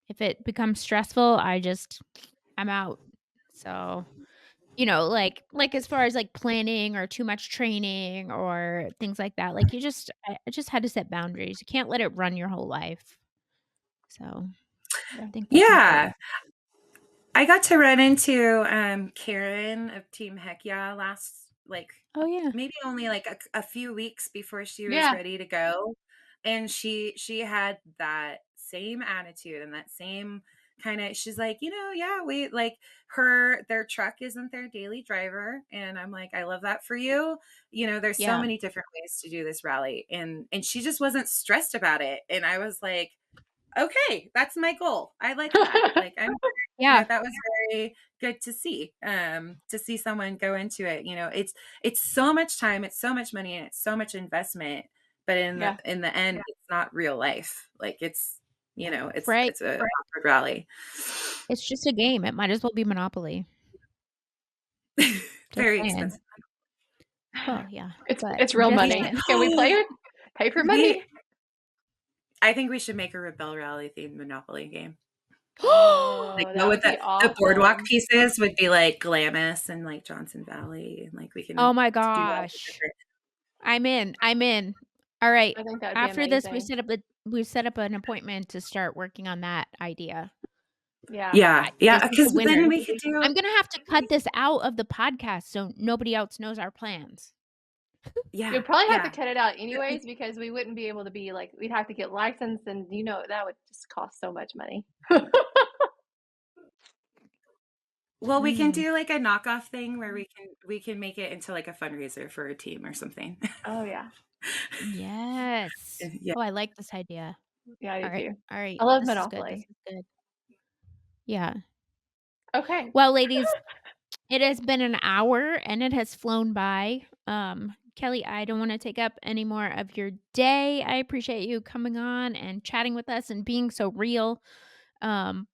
if it becomes stressful, I'm out. So, as far as like planning or too much training or things like that, like I just had to set boundaries. You can't let it run your whole life. So yeah, I think that's Yeah. important. I got to run into Karen of Team Heck Yeah last, like, Oh yeah. maybe only like a few weeks before she was yeah, ready to go, and she had that same attitude and that same kind of. She's like, yeah, we like their truck isn't their daily driver, and I'm like, I love that for you. There's so Yeah. many different ways to do this rally, and she just wasn't stressed about it, and I was like, okay, that's my goal. I like that. Like Yeah. that was very good to see someone go into it. It's so much time, it's so much money, and it's so much investment. But in the yeah. in the end, it's not real life. Like it's Right. it's a awkward rally. It's just a game. It might as well be Monopoly. Just Very saying. expensive. Well, yeah, but It's I'm real just money. saying. Can we play it? Pay for we money? I think we should make a Rebel Rally themed Monopoly game. Like Oh, go that with would be the boardwalk awesome. pieces would be like Glamis and like Johnson Valley, and like we Oh can my do all the gosh. different. I'm in, I'm in. Alright. I think that would be After this, amazing. we set up an appointment to start working on that idea. Yeah. Yeah, This yeah, is a because then winner. we could do. I'm gonna have to cut this out of the podcast so nobody else knows our plans. Yeah, You'd probably have to yeah. cut it out anyways because we wouldn't be able to be like, we'd have to get licensed, and that would just cost so much money. Well, we can Mm. do like a knockoff thing where we can make it into like a fundraiser for a team or something. Oh yeah. Yes. Yeah. Oh, I like this idea. Yeah, I do Alright, too. alright. I love This is good, this Monopoly. is good. Yeah. Okay. Well, ladies, it has been an hour and it has flown by. Kelly, I don't want to take up any more of your day. I appreciate you coming on and chatting with us and being so real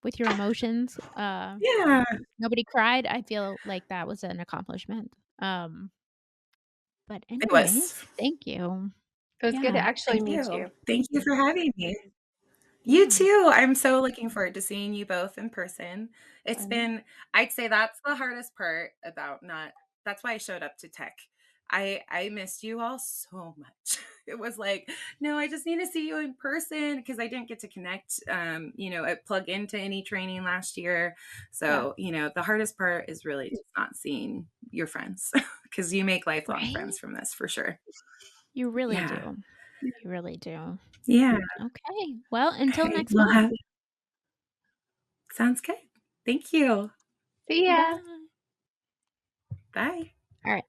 with your emotions. Yeah, Nobody cried. I feel like that was an accomplishment. Um, but it was. anyways, thank you. It was good to Yeah. actually Thank meet you. you. Thank you for having me. You Yeah. too. I'm so looking forward to seeing you both in person. I It's know. been, I'd say that's the hardest part about not, that's why I showed up to tech. I missed you all so much. It was like, no, I just need to see you in person because I didn't get to connect, plug into any training last year. Yeah. So, the hardest part is really just not seeing your friends because you make lifelong Right? friends from this for sure. You really Yeah. do. You really do. Yeah. Okay. Well, until Okay. next month. Sounds good. Thank you. See ya. Bye. Bye.